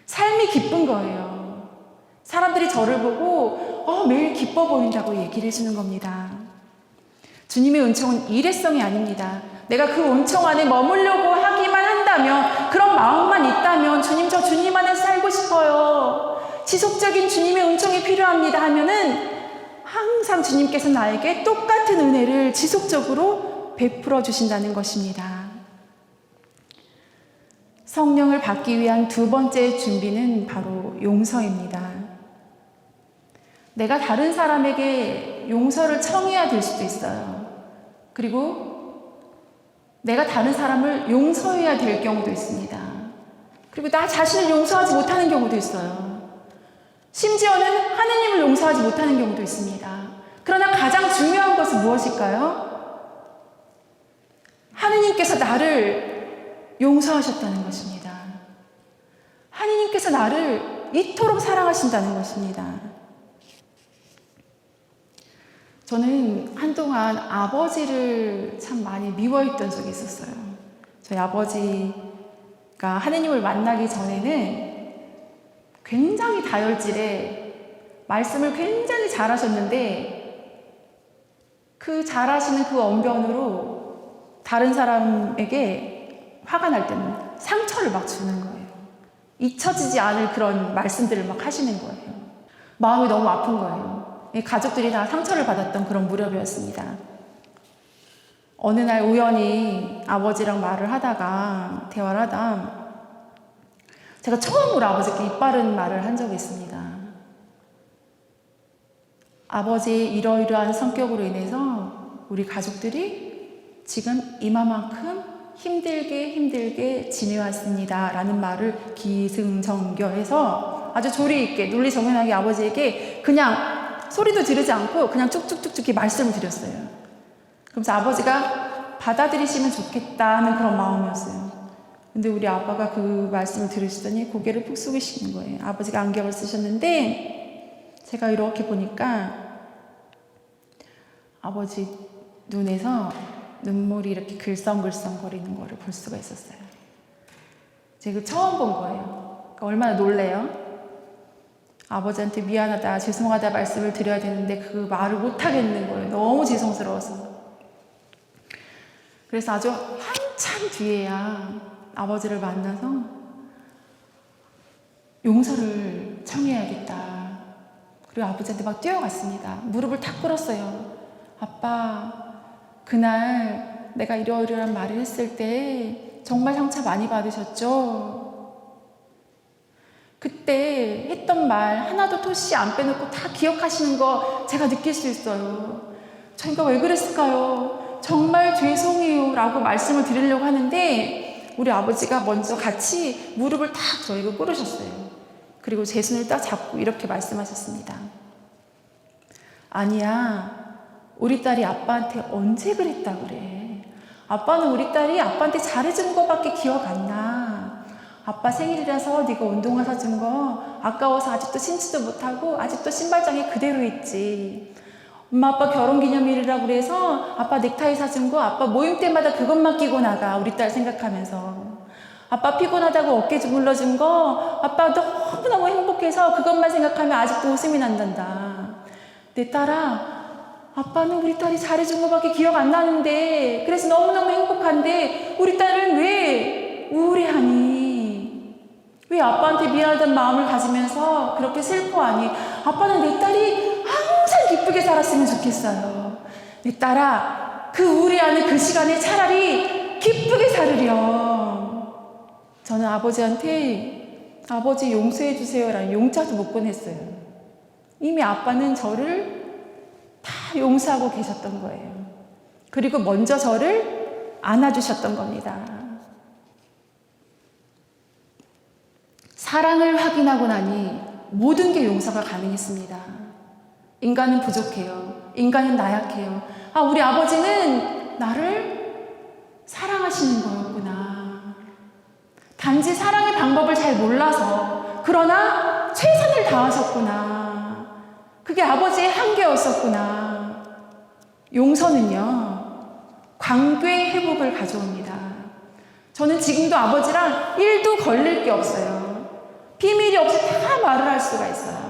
삶이 기쁜 거예요. 사람들이 저를 보고 매일 기뻐 보인다고 얘기를 해주는 겁니다. 주님의 은총은 일회성이 아닙니다. 내가 그 은총 안에 머물려고 하기만 한다면, 그런 마음만 있다면, 주님, 저 주님 안에서 살고 싶어요, 지속적인 주님의 은총이 필요합니다 하면은 항상 주님께서 나에게 똑같은 은혜를 지속적으로 베풀어 주신다는 것입니다. 성령을 받기 위한 두 번째 준비는 바로 용서입니다. 내가 다른 사람에게 용서를 청해야 될 수도 있어요. 그리고 내가 다른 사람을 용서해야 될 경우도 있습니다. 그리고 나 자신을 용서하지 못하는 경우도 있어요. 심지어는 하느님을 용서하지 못하는 경우도 있습니다. 그러나 가장 중요한 것은 무엇일까요? 하느님께서 나를 용서하셨다는 것입니다. 하느님께서 나를 이토록 사랑하신다는 것입니다. 저는 한동안 아버지를 참 많이 미워했던 적이 있었어요. 저희 아버지가 하느님을 만나기 전에는 굉장히 다혈질에 말씀을 굉장히 잘하셨는데, 그 잘하시는 그 언변으로 다른 사람에게 화가 날 때는 상처를 막 주는 거예요. 잊혀지지 않을 그런 말씀들을 막 하시는 거예요. 마음이 너무 아픈 거예요. 가족들이 다 상처를 받았던 그런 무렵이었습니다. 어느 날 우연히 아버지랑 대화를 하다 제가 처음으로 아버지께 입 바른 말을 한 적이 있습니다. 아버지의 이러이러한 성격으로 인해서 우리 가족들이 지금 이마만큼 힘들게 지내왔습니다 라는 말을 기승전결해서 아주 조리 있게 논리정연하게 아버지에게 그냥 소리도 지르지 않고 그냥 쭉쭉쭉쭉 말씀을 드렸어요. 그러면서 아버지가 받아들이시면 좋겠다 하는 그런 마음이었어요. 근데 우리 아빠가 그 말씀을 들으시더니 고개를 푹 숙이시는 거예요. 아버지가 안경을 쓰셨는데 제가 이렇게 보니까 아버지 눈에서 눈물이 이렇게 글썽글썽거리는 거를 볼 수가 있었어요. 제가 처음 본 거예요. 그러니까 얼마나 놀래요? 아버지한테 미안하다, 죄송하다 말씀을 드려야 되는데 그 말을 못 하겠는 거예요. 너무 죄송스러워서. 그래서 아주 한참 뒤에야 아버지를 만나서 용서를 청해야겠다. 그리고 아버지한테 막 뛰어갔습니다. 무릎을 탁 꿇었어요. 아빠, 그날 내가 이러이러한 말을 했을 때 정말 상처 많이 받으셨죠? 그때 했던 말 하나도 토시 안 빼놓고 다 기억하시는 거 제가 느낄 수 있어요. 저희가 왜 그랬을까요? 정말 죄송해요 라고 말씀을 드리려고 하는데 우리 아버지가 먼저 같이 무릎을 탁 저에게 꿇으셨어요. 그리고 제 손을 딱 잡고 이렇게 말씀하셨습니다. 아니야, 우리 딸이 아빠한테 언제 그랬다 그래. 아빠는 우리 딸이 아빠한테 잘해준 거밖에 기억 안 나. 아빠 생일이라서 네가 운동화 사준 거 아까워서 아직도 신지도 못하고 아직도 신발장에 그대로 있지. 엄마 아빠 결혼기념일이라고 그래서 아빠 넥타이 사준 거 아빠 모임 때마다 그것만 끼고 나가. 우리 딸 생각하면서. 아빠 피곤하다고 어깨 주물러준 거 아빠 너무너무 행복해서 그것만 생각하면 아직도 웃음이 난단다. 내 딸아, 아빠는 우리 딸이 잘해준 것밖에 기억 안 나는데 그래서 너무너무 행복한데 우리 딸은 왜 우울해하니? 왜 아빠한테 미안하다는 마음을 가지면서 그렇게 슬퍼하니? 아빠는 내 딸이 항상 기쁘게 살았으면 좋겠어요. 내 딸아, 그 우울해하는 그 시간에 차라리 기쁘게 살으렴. 저는 아버지한테 아버지 용서해 주세요라는 용자도 못 보냈어요. 이미 아빠는 저를 다 용서하고 계셨던 거예요. 그리고 먼저 저를 안아주셨던 겁니다. 사랑을 확인하고 나니 모든 게 용서가 가능했습니다. 인간은 부족해요. 인간은 나약해요. 아, 우리 아버지는 나를 사랑하시는 거였구나. 단지 사랑의 방법을 잘 몰라서 그러나 최선을 다하셨구나. 그게 아버지의 한계였었구나. 용서는요, 관계의 회복을 가져옵니다. 저는 지금도 아버지랑 1도 걸릴 게 없어요. 비밀이 없이 다 말을 할 수가 있어요.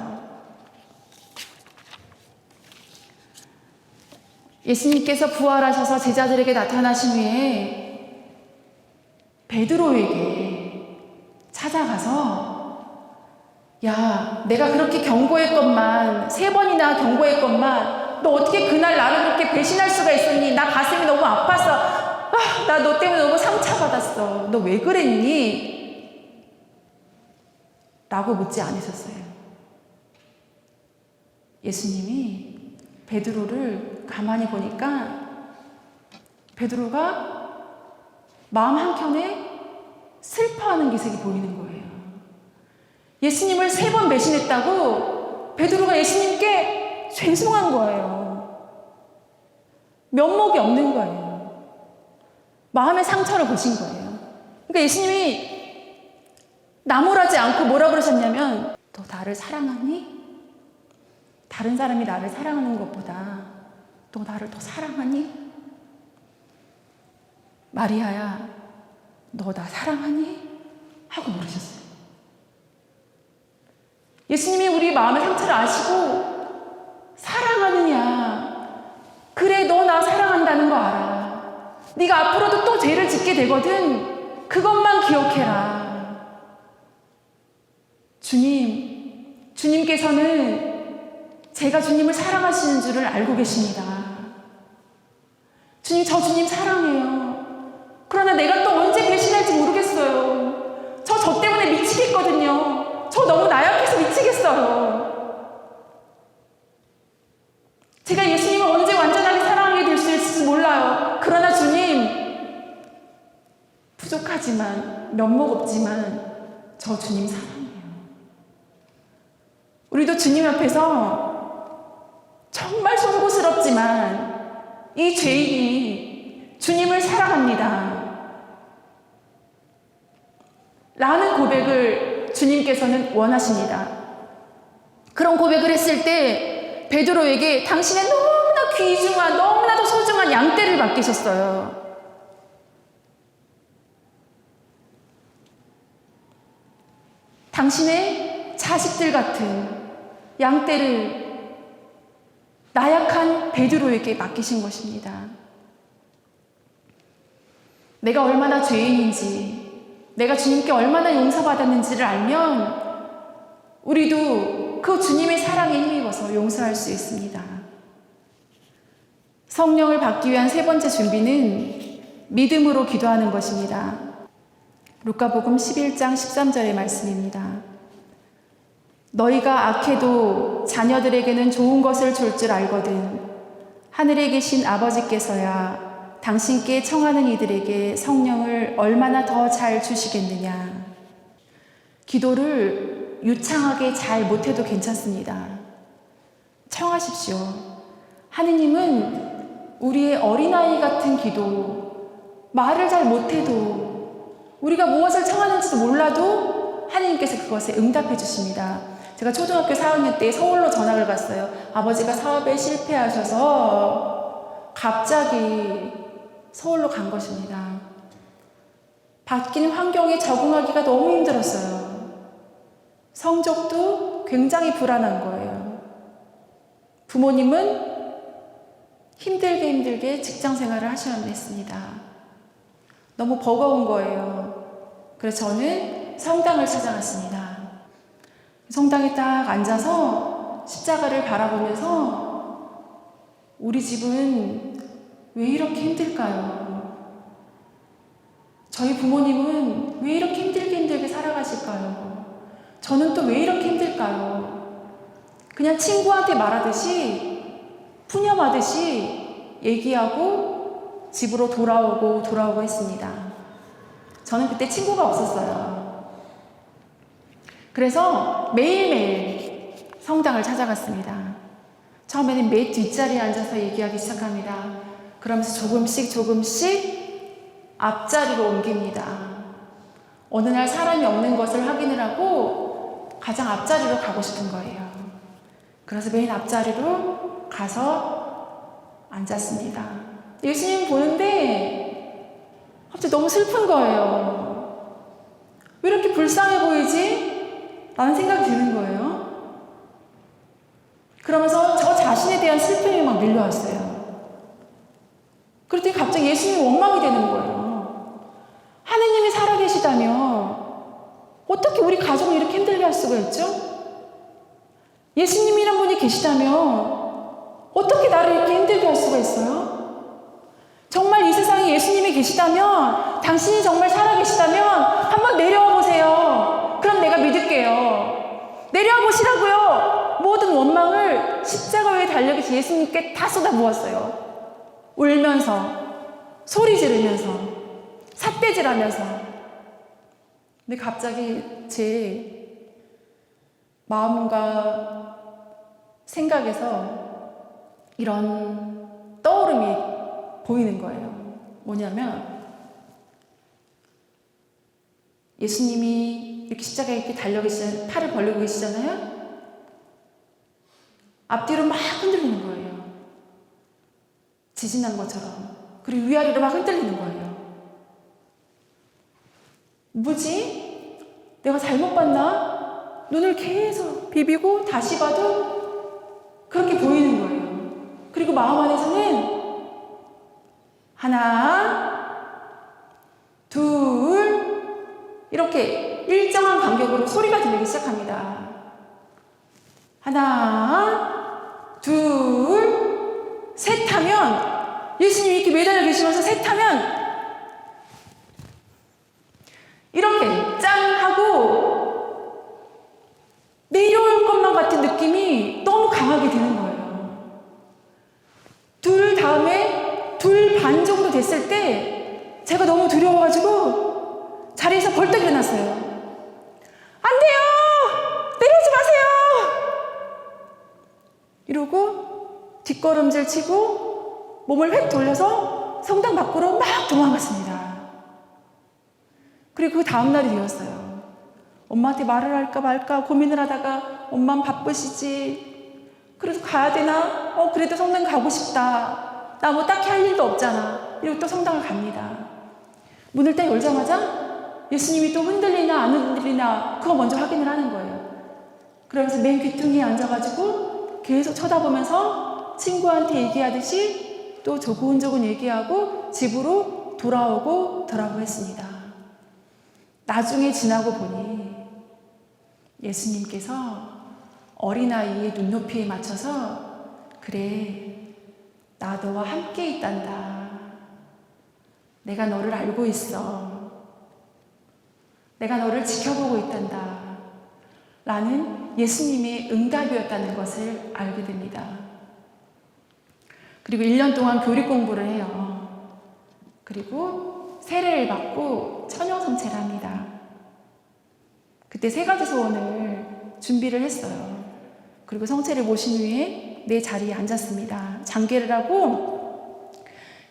예수님께서 부활하셔서 제자들에게 나타나신 후에 베드로에게 찾아가서 야, 내가 그렇게 경고했건만 3번이나 경고했건만 너 어떻게 그날 나를 그렇게 배신할 수가 있었니? 나 가슴이 너무 아팠어. 나 너 때문에 너무 상처받았어. 너 왜 그랬니? 라고 묻지 않으셨어요. 예수님이 베드로를 가만히 보니까 베드로가 마음 한켠에 슬퍼하는 기색이 보이는 거예요. 예수님을 3번 배신했다고 베드로가 예수님께 죄송한 거예요. 면목이 없는 거예요. 마음의 상처를 보신 거예요. 그러니까 예수님이 나무라지 않고 뭐라 그러셨냐면 너 나를 사랑하니? 다른 사람이 나를 사랑하는 것보다 너 나를 더 사랑하니? 마리아야, 너 나 사랑하니? 하고 물으셨어요. 예수님이 우리 마음의 상처를 아시고 사랑하느냐? 그래, 너 나 사랑한다는 거 알아. 네가 앞으로도 또 죄를 짓게 되거든. 그것만 기억해라. 주님께서는 제가 주님을 사랑하시는 줄을 알고 계십니다. 주님, 저 주님 사랑해요. 그러나 내가 또 언제 배신할지 모르겠어요. 저 때문에 미치겠거든요. 저 너무 나약해서 미치겠어요. 제가 예수님을 언제 완전하게 사랑하게 될 수 있을지 몰라요. 그러나 주님, 부족하지만, 면목 없지만, 저 주님 사랑해요. 우리도 주님 앞에서 정말 송구스럽지만, 이 죄인이 주님을 사랑합니다. 라는 고백을 주님께서는 원하십니다. 그런 고백을 했을 때 베드로에게 당신의 너무나 귀중한, 너무나도 소중한 양떼를 맡기셨어요. 당신의 자식들 같은 양떼를 나약한 베드로에게 맡기신 것입니다. 내가 얼마나 죄인인지, 내가 주님께 얼마나 용서받았는지를 알면 우리도 그 주님의 사랑에 힘입어서 용서할 수 있습니다. 성령을 받기 위한 3번째 준비는 믿음으로 기도하는 것입니다. 루카복음 11장 13절의 말씀입니다. 너희가 악해도 자녀들에게는 좋은 것을 줄 줄 알거든 하늘에 계신 아버지께서야 당신께 청하는 이들에게 성령을 얼마나 더 잘 주시겠느냐. 기도를 유창하게 잘 못해도 괜찮습니다. 청하십시오. 하느님은 우리의 어린아이 같은 기도, 말을 잘 못해도 우리가 무엇을 청하는지도 몰라도 하느님께서 그것에 응답해 주십니다. 제가 초등학교 4학년 때 서울로 전학을 갔어요. 아버지가 사업에 실패하셔서 갑자기 서울로 간 것입니다. 바뀐 환경에 적응하기가 너무 힘들었어요. 성적도 굉장히 불안한 거예요. 부모님은 힘들게 직장 생활을 하셔냈습니다. 너무 버거운 거예요. 그래서 저는 성당을 찾아갔습니다. 성당에 딱 앉아서 십자가를 바라보면서 우리 집은 왜 이렇게 힘들까요? 저희 부모님은 왜 이렇게 힘들게 살아가실까요? 저는 또 왜 이렇게 힘들까요? 그냥 친구한테 말하듯이 푸념하듯이 얘기하고 집으로 돌아오고 했습니다. 저는 그때 친구가 없었어요. 그래서 매일매일 성당을 찾아갔습니다. 처음에는 맨 뒷자리에 앉아서 얘기하기 시작합니다. 그러면서 조금씩 앞자리로 옮깁니다. 어느 날 사람이 없는 것을 확인을 하고 가장 앞자리로 가고 싶은 거예요. 그래서 맨 앞자리로 가서 앉았습니다. 예수님 보는데 갑자기 너무 슬픈 거예요. 왜 이렇게 불쌍해 보이지? 라는 생각이 드는 거예요. 그러면서 저 자신에 대한 슬픔이 막 밀려왔어요. 그랬더니 갑자기 예수님이 원망이 되는 거예요. 하느님이 살아계시다면 어떻게 우리 가족을 이렇게 힘들게 할 수가 있죠? 예수님이란 분이 계시다면 어떻게 나를 이렇게 힘들게 할 수가 있어요? 정말 이 세상에 예수님이 계시다면, 당신이 정말 살아계시다면 한번 내려와 보세요. 그럼 내가 믿을게요. 내려와 보시라고요. 모든 원망을 십자가 위에 달려 계신 예수님께 다 쏟아부었어요. 울면서, 소리 지르면서, 삿대질하면서. 근데 갑자기 제 마음과 생각에서 이런 떠오름이 보이는 거예요. 뭐냐면 예수님이 이렇게 십자가에 이렇게 달려 계시잖아요. 팔을 벌리고 계시잖아요. 앞뒤로 막 흔들리는 거예요. 지진난 것처럼. 그리고 위아래로 막 흔들리는 거예요. 뭐지? 내가 잘못 봤나? 눈을 계속 비비고 다시 봐도 그렇게 보이는 거예요. 그리고 마음 안에서는 하나, 둘, 이렇게 일정한 간격으로 소리가 들리기 시작합니다. 하나, 둘, 셋 하면, 예수님이 이렇게 매달려 계시면서 셋 하면 이렇게 짱 하고 내려올 것만 같은 느낌이 너무 강하게 드는 거예요. 둘 다음에 둘 반 정도 됐을 때 제가 너무 두려워가지고 자리에서 벌떡 일어났어요. 안 돼요! 내려오지 마세요! 이러고 뒷걸음질 치고 몸을 획 돌려서 성당 밖으로 막 도망갔습니다. 그리고 그 다음날이 되었어요. 엄마한테 말을 할까 말까 고민을 하다가 엄마는 바쁘시지. 그래도 가야 되나? 그래도 성당 가고 싶다. 나 뭐 딱히 할 일도 없잖아. 이러고 또 성당을 갑니다. 문을 딱 열자마자 예수님이 또 흔들리나 안 흔들리나 그거 먼저 확인을 하는 거예요. 그러면서 맨 귀퉁이에 앉아가지고 계속 쳐다보면서 친구한테 얘기하듯이 또 조곤조곤 얘기하고 집으로 돌아오고 했습니다. 나중에 지나고 보니 예수님께서 어린아이의 눈높이에 맞춰서 그래, 나 너와 함께 있단다. 내가 너를 알고 있어. 내가 너를 지켜보고 있단다. 라는 예수님의 응답이었다는 것을 알게 됩니다. 그리고 1년 동안 교리 공부를 해요. 그리고 세례를 받고 처녀 성체를 합니다. 그때 3가지 소원을 준비를 했어요. 그리고 성체를 모신 후에 내 자리에 앉았습니다. 장계를 하고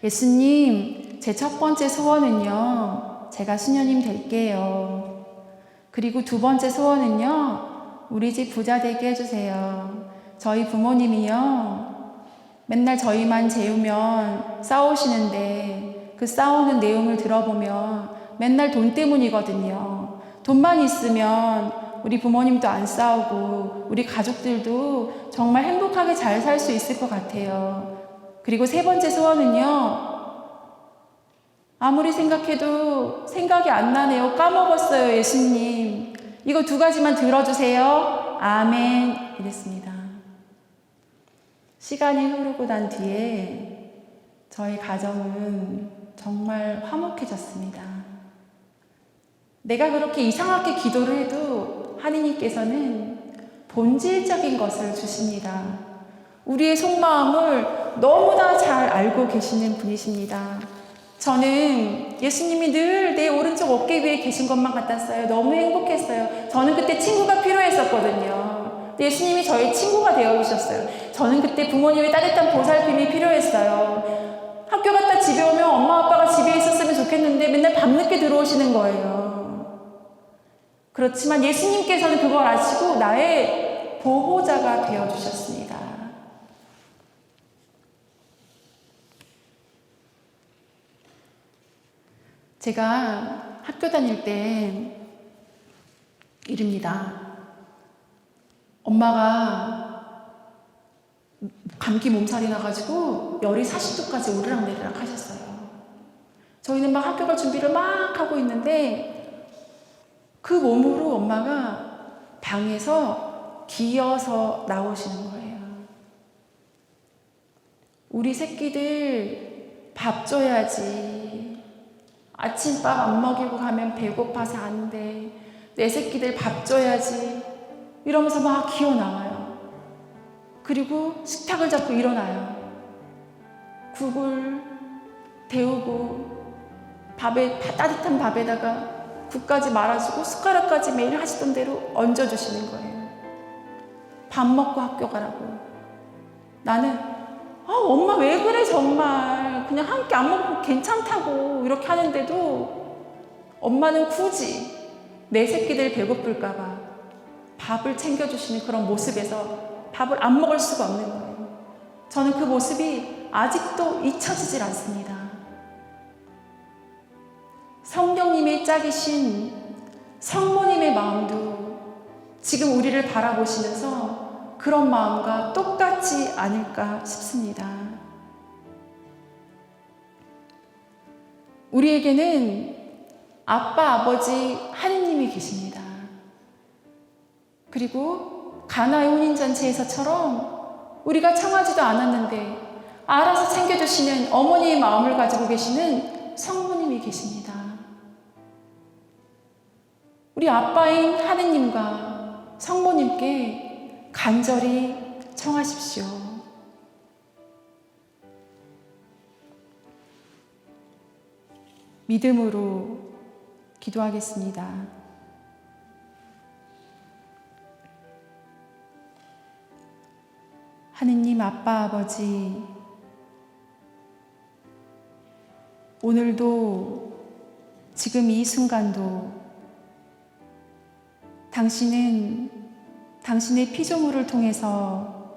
예수님, 제 첫 번째 소원은요, 제가 수녀님 될게요. 그리고 2번째 소원은요, 우리 집 부자 되게 해주세요. 저희 부모님이요, 맨날 저희만 재우면 싸우시는데 그 싸우는 내용을 들어보면 맨날 돈 때문이거든요. 돈만 있으면 우리 부모님도 안 싸우고 우리 가족들도 정말 행복하게 잘 살 수 있을 것 같아요. 그리고 3번째 소원은요, 아무리 생각해도 생각이 안 나네요. 까먹었어요, 예수님. 이거 2가지만 들어주세요. 아멘. 이랬습니다. 시간이 흐르고 난 뒤에 저희 가정은 정말 화목해졌습니다. 내가 그렇게 이상하게 기도를 해도 하느님께서는 본질적인 것을 주십니다. 우리의 속마음을 너무나 잘 알고 계시는 분이십니다. 저는 예수님이 늘 내 오른쪽 어깨 위에 계신 것만 같았어요. 너무 행복했어요. 저는 그때 친구가 필요했었거든요. 예수님이 저의 친구가 되어주셨어요. 저는 그때 부모님의 따뜻한 보살핌이 필요했어요. 학교 갔다 집에 오면 엄마 아빠가 집에 있었으면 좋겠는데 맨날 밤늦게 들어오시는 거예요. 그렇지만 예수님께서는 그걸 아시고 나의 보호자가 되어주셨습니다. 제가 학교 다닐 때 일입니다. 엄마가 감기 몸살이 나가지고 열이 40도까지 오르락내리락 하셨어요. 저희는 막 학교 갈 준비를 막 하고 있는데 그 몸으로 엄마가 방에서 기어서 나오시는 거예요. 우리 새끼들 밥 줘야지. 아침밥 안 먹이고 가면 배고파서 안 돼. 내 새끼들 밥 줘야지. 이러면서 막 기어 나와요. 그리고 식탁을 잡고 일어나요. 국을 데우고 따뜻한 밥에다가 국까지 말아주고 숟가락까지 매일 하시던 대로 얹어주시는 거예요. 밥 먹고 학교 가라고. 나는 엄마 왜 그래 정말. 그냥 한 끼 안 먹으면 괜찮다고 이렇게 하는데도 엄마는 굳이 내 새끼들 배고플까 봐 밥을 챙겨주시는 그런 모습에서 밥을 안 먹을 수가 없는 거예요. 저는 그 모습이 아직도 잊혀지질 않습니다. 성령님의 짝이신 성모님의 마음도 지금 우리를 바라보시면서 그런 마음과 똑같지 않을까 싶습니다. 우리에게는 아빠, 아버지 하느님이 계십니다. 그리고 가나의 혼인잔치에서처럼 우리가 청하지도 않았는데 알아서 챙겨주시는 어머니의 마음을 가지고 계시는 성모님이 계십니다. 우리 아빠인 하느님과 성모님께 간절히 청하십시오. 믿음으로 기도하겠습니다. 하느님 아빠 아버지, 오늘도 지금 이 순간도 당신은 당신의 피조물을 통해서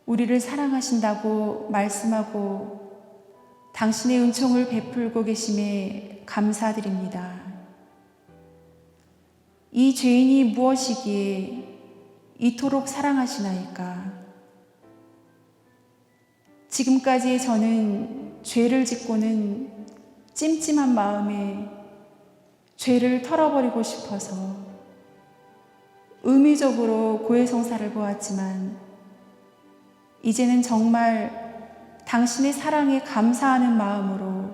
우리를 사랑하신다고 말씀하고 당신의 은총을 베풀고 계심에 감사드립니다. 이 죄인이 무엇이기에 이토록 사랑하시나이까? 지금까지 저는 죄를 짓고는 찜찜한 마음에 죄를 털어버리고 싶어서 의미적으로 고해성사를 보았지만 이제는 정말 당신의 사랑에 감사하는 마음으로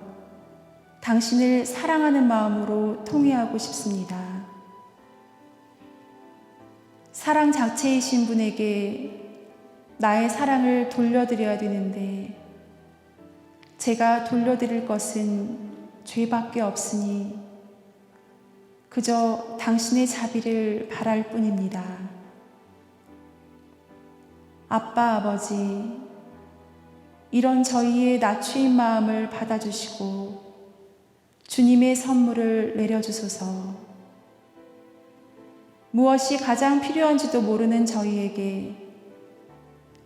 당신을 사랑하는 마음으로 통회하고 싶습니다. 사랑 자체이신 분에게 나의 사랑을 돌려드려야 되는데 제가 돌려드릴 것은 죄밖에 없으니 그저 당신의 자비를 바랄 뿐입니다. 아빠, 아버지, 이런 저희의 낮추인 마음을 받아주시고 주님의 선물을 내려주소서. 무엇이 가장 필요한지도 모르는 저희에게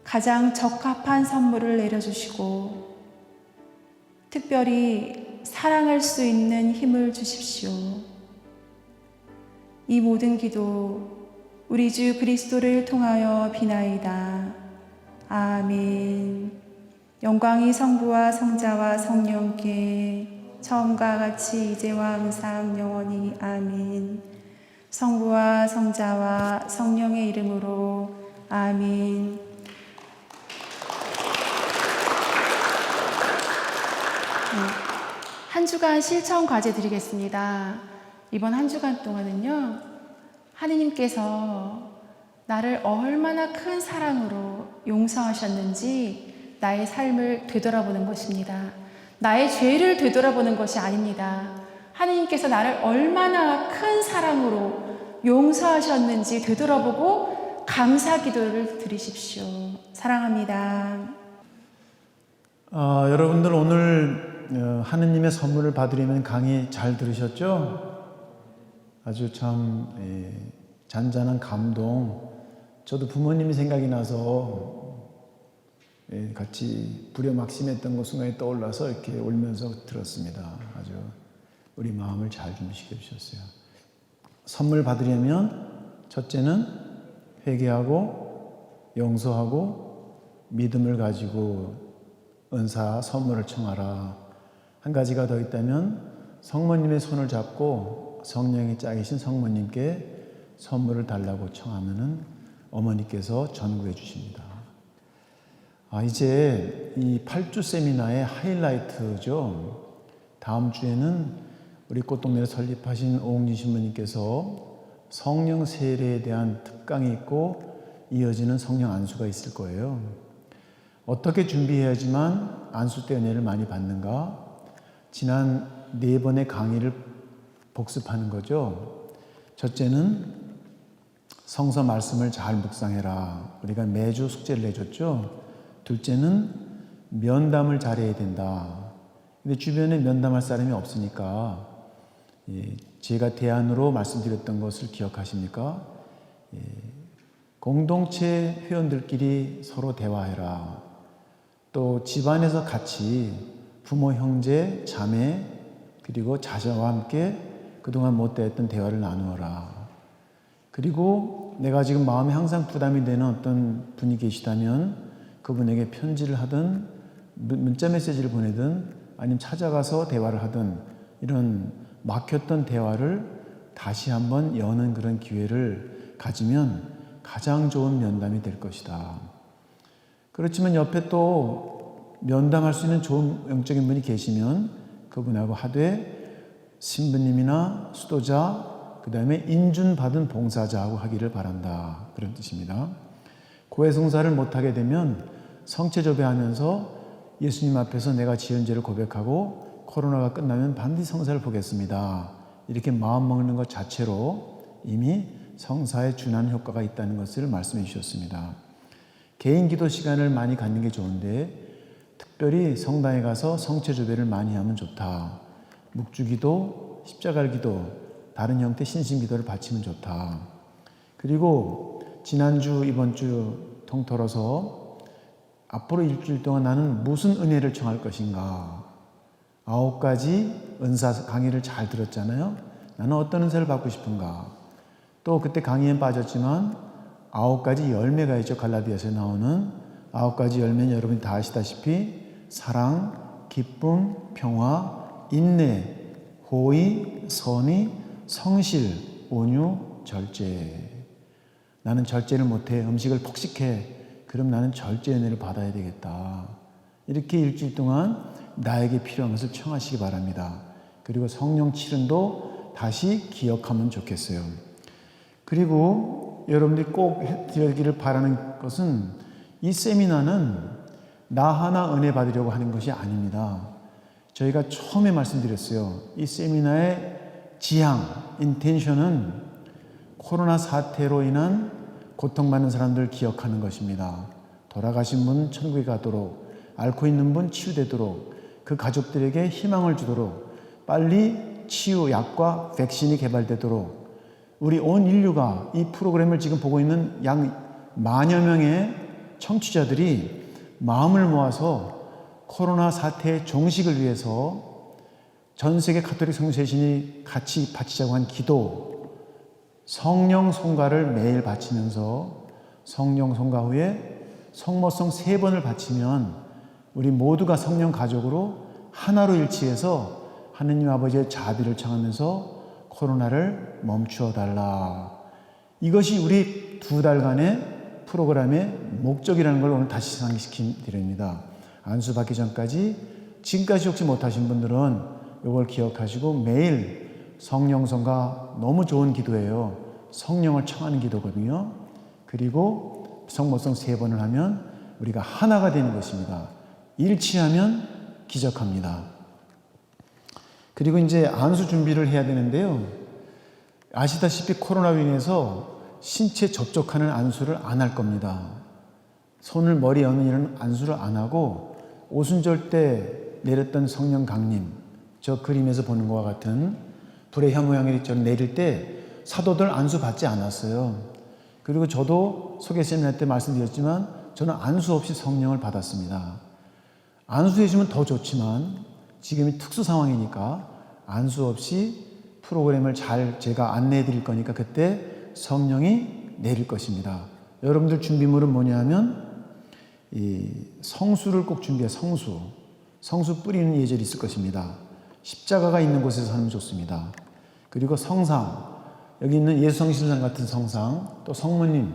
가장 적합한 선물을 내려주시고 특별히 사랑할 수 있는 힘을 주십시오. 이 모든 기도 우리 주 그리스도를 통하여 비나이다. 아멘. 영광이 성부와 성자와 성령께 처음과 같이 이제와 항상 영원히 아멘. 성부와 성자와 성령의 이름으로 아멘. 한 주간 실천 과제 드리겠습니다. 이번 한 주간 동안은요, 하느님께서 나를 얼마나 큰 사랑으로 용서하셨는지 나의 삶을 되돌아보는 것입니다. 나의 죄를 되돌아보는 것이 아닙니다. 하느님께서 나를 얼마나 큰 사랑으로 용서하셨는지 되돌아보고 감사 기도를 드리십시오. 사랑합니다. 여러분들 오늘 하느님의 선물을 받으려면 강의 잘 들으셨죠? 아주 참 잔잔한 감동. 저도 부모님이 생각이 나서 같이 불효막심했던 것 순간에 떠올라서 이렇게 울면서 들었습니다. 아주 우리 마음을 잘 준비시켜 주셨어요. 선물 받으려면 첫째는 회개하고 용서하고 믿음을 가지고 은사 선물을 청하라. 한 가지가 더 있다면 성모님의 손을 잡고 성령이 짝이신 성모님께 선물을 달라고 청하면은 어머니께서 전구해 주십니다. 이제 이 8주 세미나의 하이라이트죠. 다음 주에는 우리 꽃동네를 설립하신 오웅진 신부님께서 성령 세례에 대한 특강이 있고 이어지는 성령 안수가 있을 거예요. 어떻게 준비해야지만 안수 때 은혜를 많이 받는가? 지난 4번의 강의를 복습하는 거죠. 첫째는 성서 말씀을 잘 묵상해라. 우리가 매주 숙제를 내줬죠. 둘째는 면담을 잘해야 된다. 근데 주변에 면담할 사람이 없으니까 제가 대안으로 말씀드렸던 것을 기억하십니까? 공동체 회원들끼리 서로 대화해라. 또 집안에서 같이 부모, 형제, 자매 그리고 자녀와 함께 그동안 못했던 대화를 나누어라. 그리고 내가 지금 마음에 항상 부담이 되는 어떤 분이 계시다면 그분에게 편지를 하든 문자 메시지를 보내든 아니면 찾아가서 대화를 하든 이런 막혔던 대화를 다시 한번 여는 그런 기회를 가지면 가장 좋은 면담이 될 것이다. 그렇지만 옆에 또 면담할 수 있는 좋은 영적인 분이 계시면 그분하고 하되 신부님이나 수도자 그 다음에 인준받은 봉사자하고 하기를 바란다. 그런 뜻입니다. 고해성사를 못하게 되면 성체조배하면서 예수님 앞에서 내가 지은 죄를 고백하고 코로나가 끝나면 반드시 성사를 보겠습니다. 이렇게 마음먹는 것 자체로 이미 성사에 준하는 효과가 있다는 것을 말씀해 주셨습니다. 개인 기도 시간을 많이 갖는 게 좋은데 특별히 성당에 가서 성체조배를 많이 하면 좋다. 묵주기도, 십자가기도, 다른 형태 신심기도를 바치면 좋다. 그리고 지난주 이번 주 통틀어서 앞으로 일주일 동안 나는 무슨 은혜를 청할 것인가 9가지 은사 강의를 잘 들었잖아요. 나는 어떤 은사를 받고 싶은가. 또 그때 강의에 빠졌지만 9가지 열매가 있죠. 갈라디아서에 나오는 9가지 열매는 여러분이 다 아시다시피 사랑, 기쁨, 평화, 인내, 호의, 선의, 성실, 온유, 절제. 나는 절제를 못해. 음식을 폭식해. 그럼 나는 절제 은혜를 받아야 되겠다. 이렇게 일주일 동안 나에게 필요한 것을 청하시기 바랍니다. 그리고 성령 칠은도 다시 기억하면 좋겠어요. 그리고 여러분들이 꼭 해드리기를 바라는 것은 이 세미나는 나 하나 은혜 받으려고 하는 것이 아닙니다. 저희가 처음에 말씀드렸어요. 이 세미나의 지향, 인텐션은 코로나 사태로 인한 고통받는 사람들 기억하는 것입니다. 돌아가신 분 천국에 가도록, 앓고 있는 분 치유되도록, 그 가족들에게 희망을 주도록, 빨리 치유, 약과 백신이 개발되도록 우리 온 인류가 이 프로그램을 지금 보고 있는 약 10,000여 명의 청취자들이 마음을 모아서 코로나 사태의 종식을 위해서 전 세계 가톨릭 성세신이 같이 바치자고 한 기도, 성령 성가를 매일 바치면서 성령 성가 후에 성모성 3번을 바치면 우리 모두가 성령 가족으로 하나로 일치해서 하느님 아버지의 자비를 청하면서 코로나를 멈추어 달라. 이것이 우리 2달간의 프로그램의 목적이라는 걸 오늘 다시 상기시켜드립니다. 안수 받기 전까지 지금까지 혹시 못하신 분들은 이걸 기억하시고 매일 성령 성가 너무 좋은 기도예요. 성령을 청하는 기도거든요. 그리고 성모성 3번을 하면 우리가 하나가 되는 것입니다. 일치하면 기적합니다. 그리고 이제 안수 준비를 해야 되는데요. 아시다시피 코로나로 인해서 신체 접촉하는 안수를 안 할 겁니다. 손을 머리에 얹는 이런 안수를 안 하고 오순절 때 내렸던 성령 강림, 저 그림에서 보는 것과 같은 불의 혐오향이 내릴 때 사도들 안수 받지 않았어요. 그리고 저도 소개 세미나 때 말씀드렸지만 저는 안수 없이 성령을 받았습니다. 안수해 주면 더 좋지만 지금이 특수 상황이니까 안수 없이 프로그램을 잘 제가 안내해 드릴 거니까 그때 성령이 내릴 것입니다. 여러분들 준비물은 뭐냐 하면 이 성수를 꼭 준비해. 성수 뿌리는 예절이 있을 것입니다. 십자가가 있는 곳에서 하면 좋습니다. 그리고 성상, 여기 있는 예수성심상 같은 성상, 또 성모님,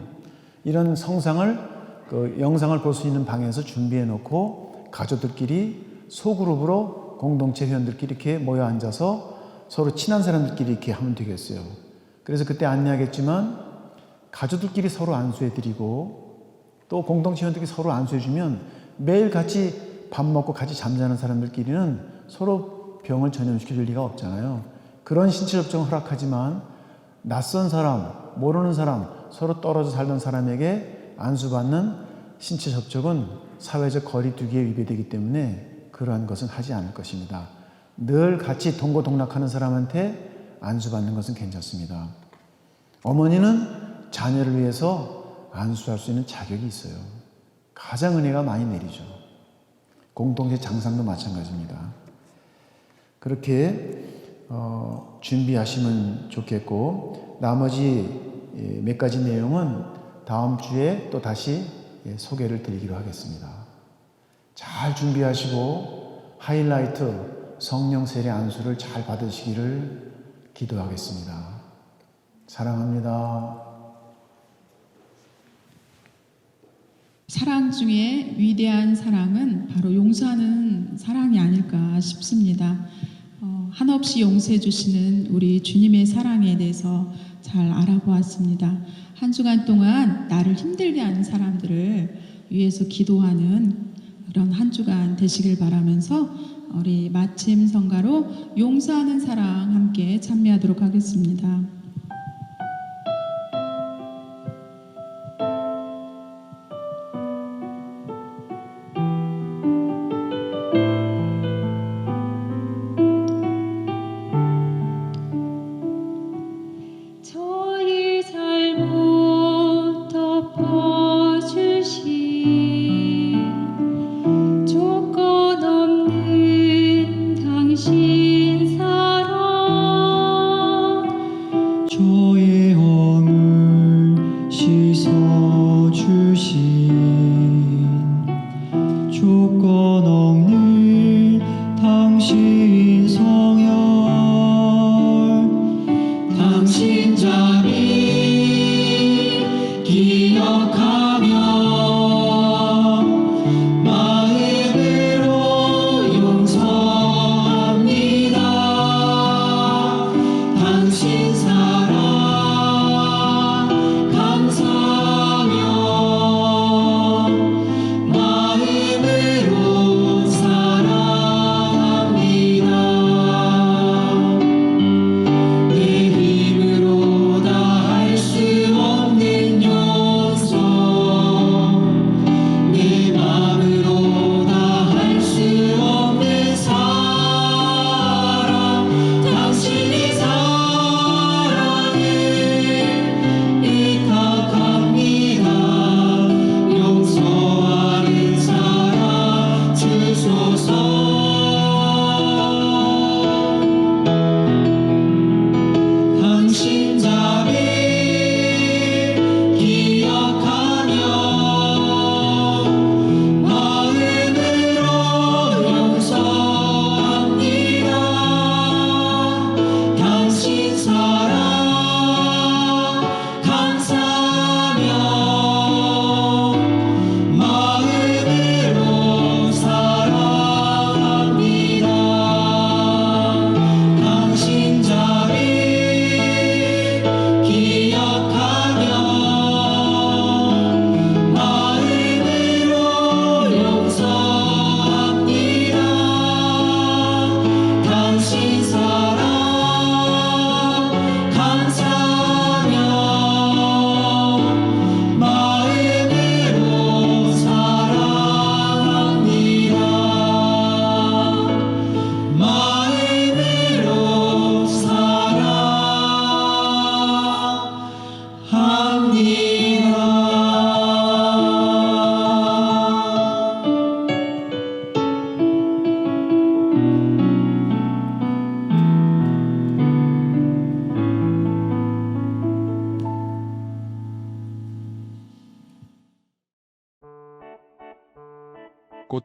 이런 성상을 그 영상을 볼 수 있는 방에서 준비해 놓고 가족들끼리 소그룹으로 공동체 회원들끼리 이렇게 모여 앉아서 서로 친한 사람들끼리 이렇게 하면 되겠어요. 그래서 그때 안내하겠지만 가족들끼리 서로 안수해 드리고 또 공동체 회원들끼리 서로 안수해 주면 매일 같이 밥 먹고 같이 잠자는 사람들끼리는 서로 병을 전염시켜 줄 리가 없잖아요. 그런 신체 접종을 허락하지만 낯선 사람, 모르는 사람, 서로 떨어져 살던 사람에게 안수받는 신체 접촉은 사회적 거리두기에 위배되기 때문에 그러한 것은 하지 않을 것입니다. 늘 같이 동고동락하는 사람한테 안수받는 것은 괜찮습니다. 어머니는 자녀를 위해서 안수할 수 있는 자격이 있어요. 가장 은혜가 많이 내리죠. 공동체 장상도 마찬가지입니다. 그렇게 준비하시면 좋겠고, 나머지 몇 가지 내용은 다음 주에 또 다시 소개를 드리기로 하겠습니다. 잘 준비하시고 하이라이트 성령 세례 안수를 잘 받으시기를 기도하겠습니다. 사랑합니다. 사랑 중에 위대한 사랑은 바로 용서하는 사랑이 아닐까 싶습니다. 한없이 용서해 주시는 우리 주님의 사랑에 대해서 잘 알아보았습니다. 한 주간 동안 나를 힘들게 하는 사람들을 위해서 기도하는 그런 한 주간 되시길 바라면서 우리 마침 성가로 용서하는 사랑 함께 참여하도록 하겠습니다. 저희 잘못 덮어주신 조건 없는 당신 사랑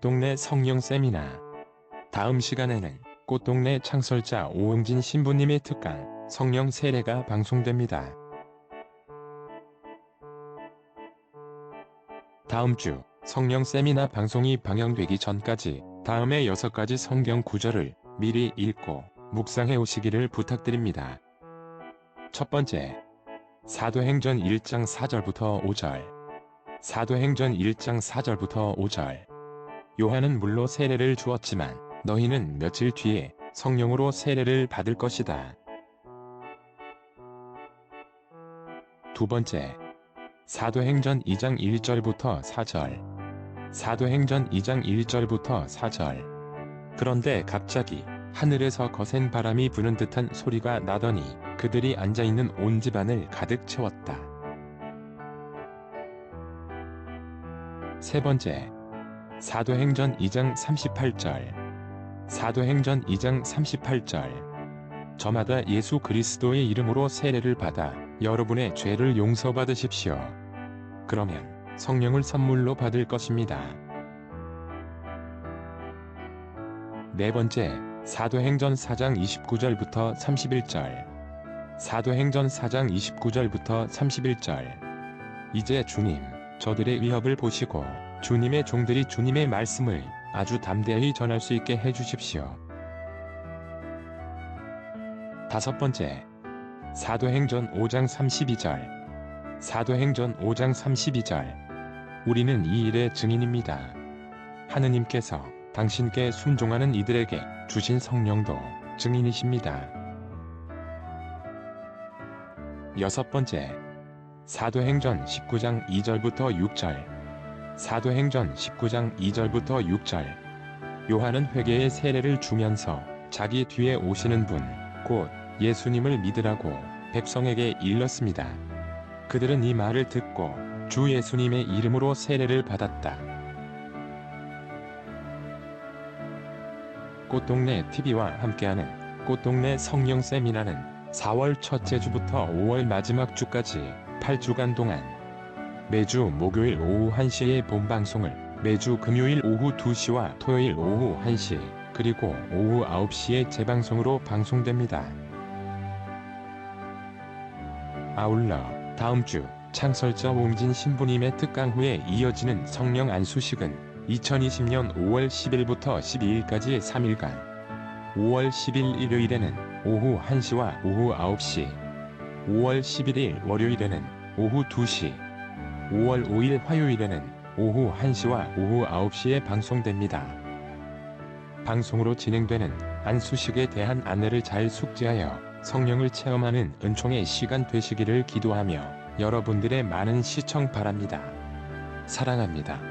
꽃동네 성령 세미나. 다음 시간에는 꽃동네 창설자 오응진 신부님의 특강 성령 세례가 방송됩니다. 다음 주 성령 세미나 방송이 방영되기 전까지 다음의 6가지 성경 구절을 미리 읽고 묵상해 오시기를 부탁드립니다. 첫 번째, 사도행전 1장 4절부터 5절. 사도행전 1장 4절부터 5절. 요한은 물로 세례를 주었지만 너희는 며칠 뒤에 성령으로 세례를 받을 것이다. 두 번째, 사도행전 2장 1절부터 4절. 사도행전 2장 1절부터 4절. 그런데 갑자기 하늘에서 거센 바람이 부는 듯한 소리가 나더니 그들이 앉아있는 온 집안을 가득 채웠다. 세 번째, 사도행전 2장 38절. 사도행전 2장 38절. 저마다 예수 그리스도의 이름으로 세례를 받아 여러분의 죄를 용서받으십시오. 그러면 성령을 선물로 받을 것입니다. 네 번째, 사도행전 4장 29절부터 31절. 사도행전 4장 29절부터 31절. 이제 주님, 저들의 위협을 보시고 주님의 종들이 주님의 말씀을 아주 담대히 전할 수 있게 해주십시오. 다섯 번째, 사도행전 5장 32절. 사도행전 5장 32절. 우리는 이 일의 증인입니다. 하느님께서 당신께 순종하는 이들에게 주신 성령도 증인이십니다. 여섯 번째, 사도행전 19장 2절부터 6절. 사도행전 19장 2절부터 6절. 요한은 회개의 세례를 주면서 자기 뒤에 오시는 분, 곧 예수님을 믿으라고 백성에게 일렀습니다. 그들은 이 말을 듣고 주 예수님의 이름으로 세례를 받았다. 꽃동네 TV와 함께하는 꽃동네 성령 세미나는 4월 첫째 주부터 5월 마지막 주까지 8주간 동안 매주 목요일 오후 1시에 본방송을 매주 금요일 오후 2시와 토요일 오후 1시 그리고 오후 9시에 재방송으로 방송됩니다. 아울러 다음 주 창설자 오응진 신부님의 특강 후에 이어지는 성령 안수식은 2020년 5월 10일부터 12일까지 3일간 5월 10일 일요일에는 오후 1시와 오후 9시 5월 11일 월요일에는 오후 2시 5월 5일 화요일에는 오후 1시와 오후 9시에 방송됩니다. 방송으로 진행되는 안수식에 대한 안내를 잘 숙지하여 성령을 체험하는 은총의 시간 되시기를 기도하며 여러분들의 많은 시청 바랍니다. 사랑합니다.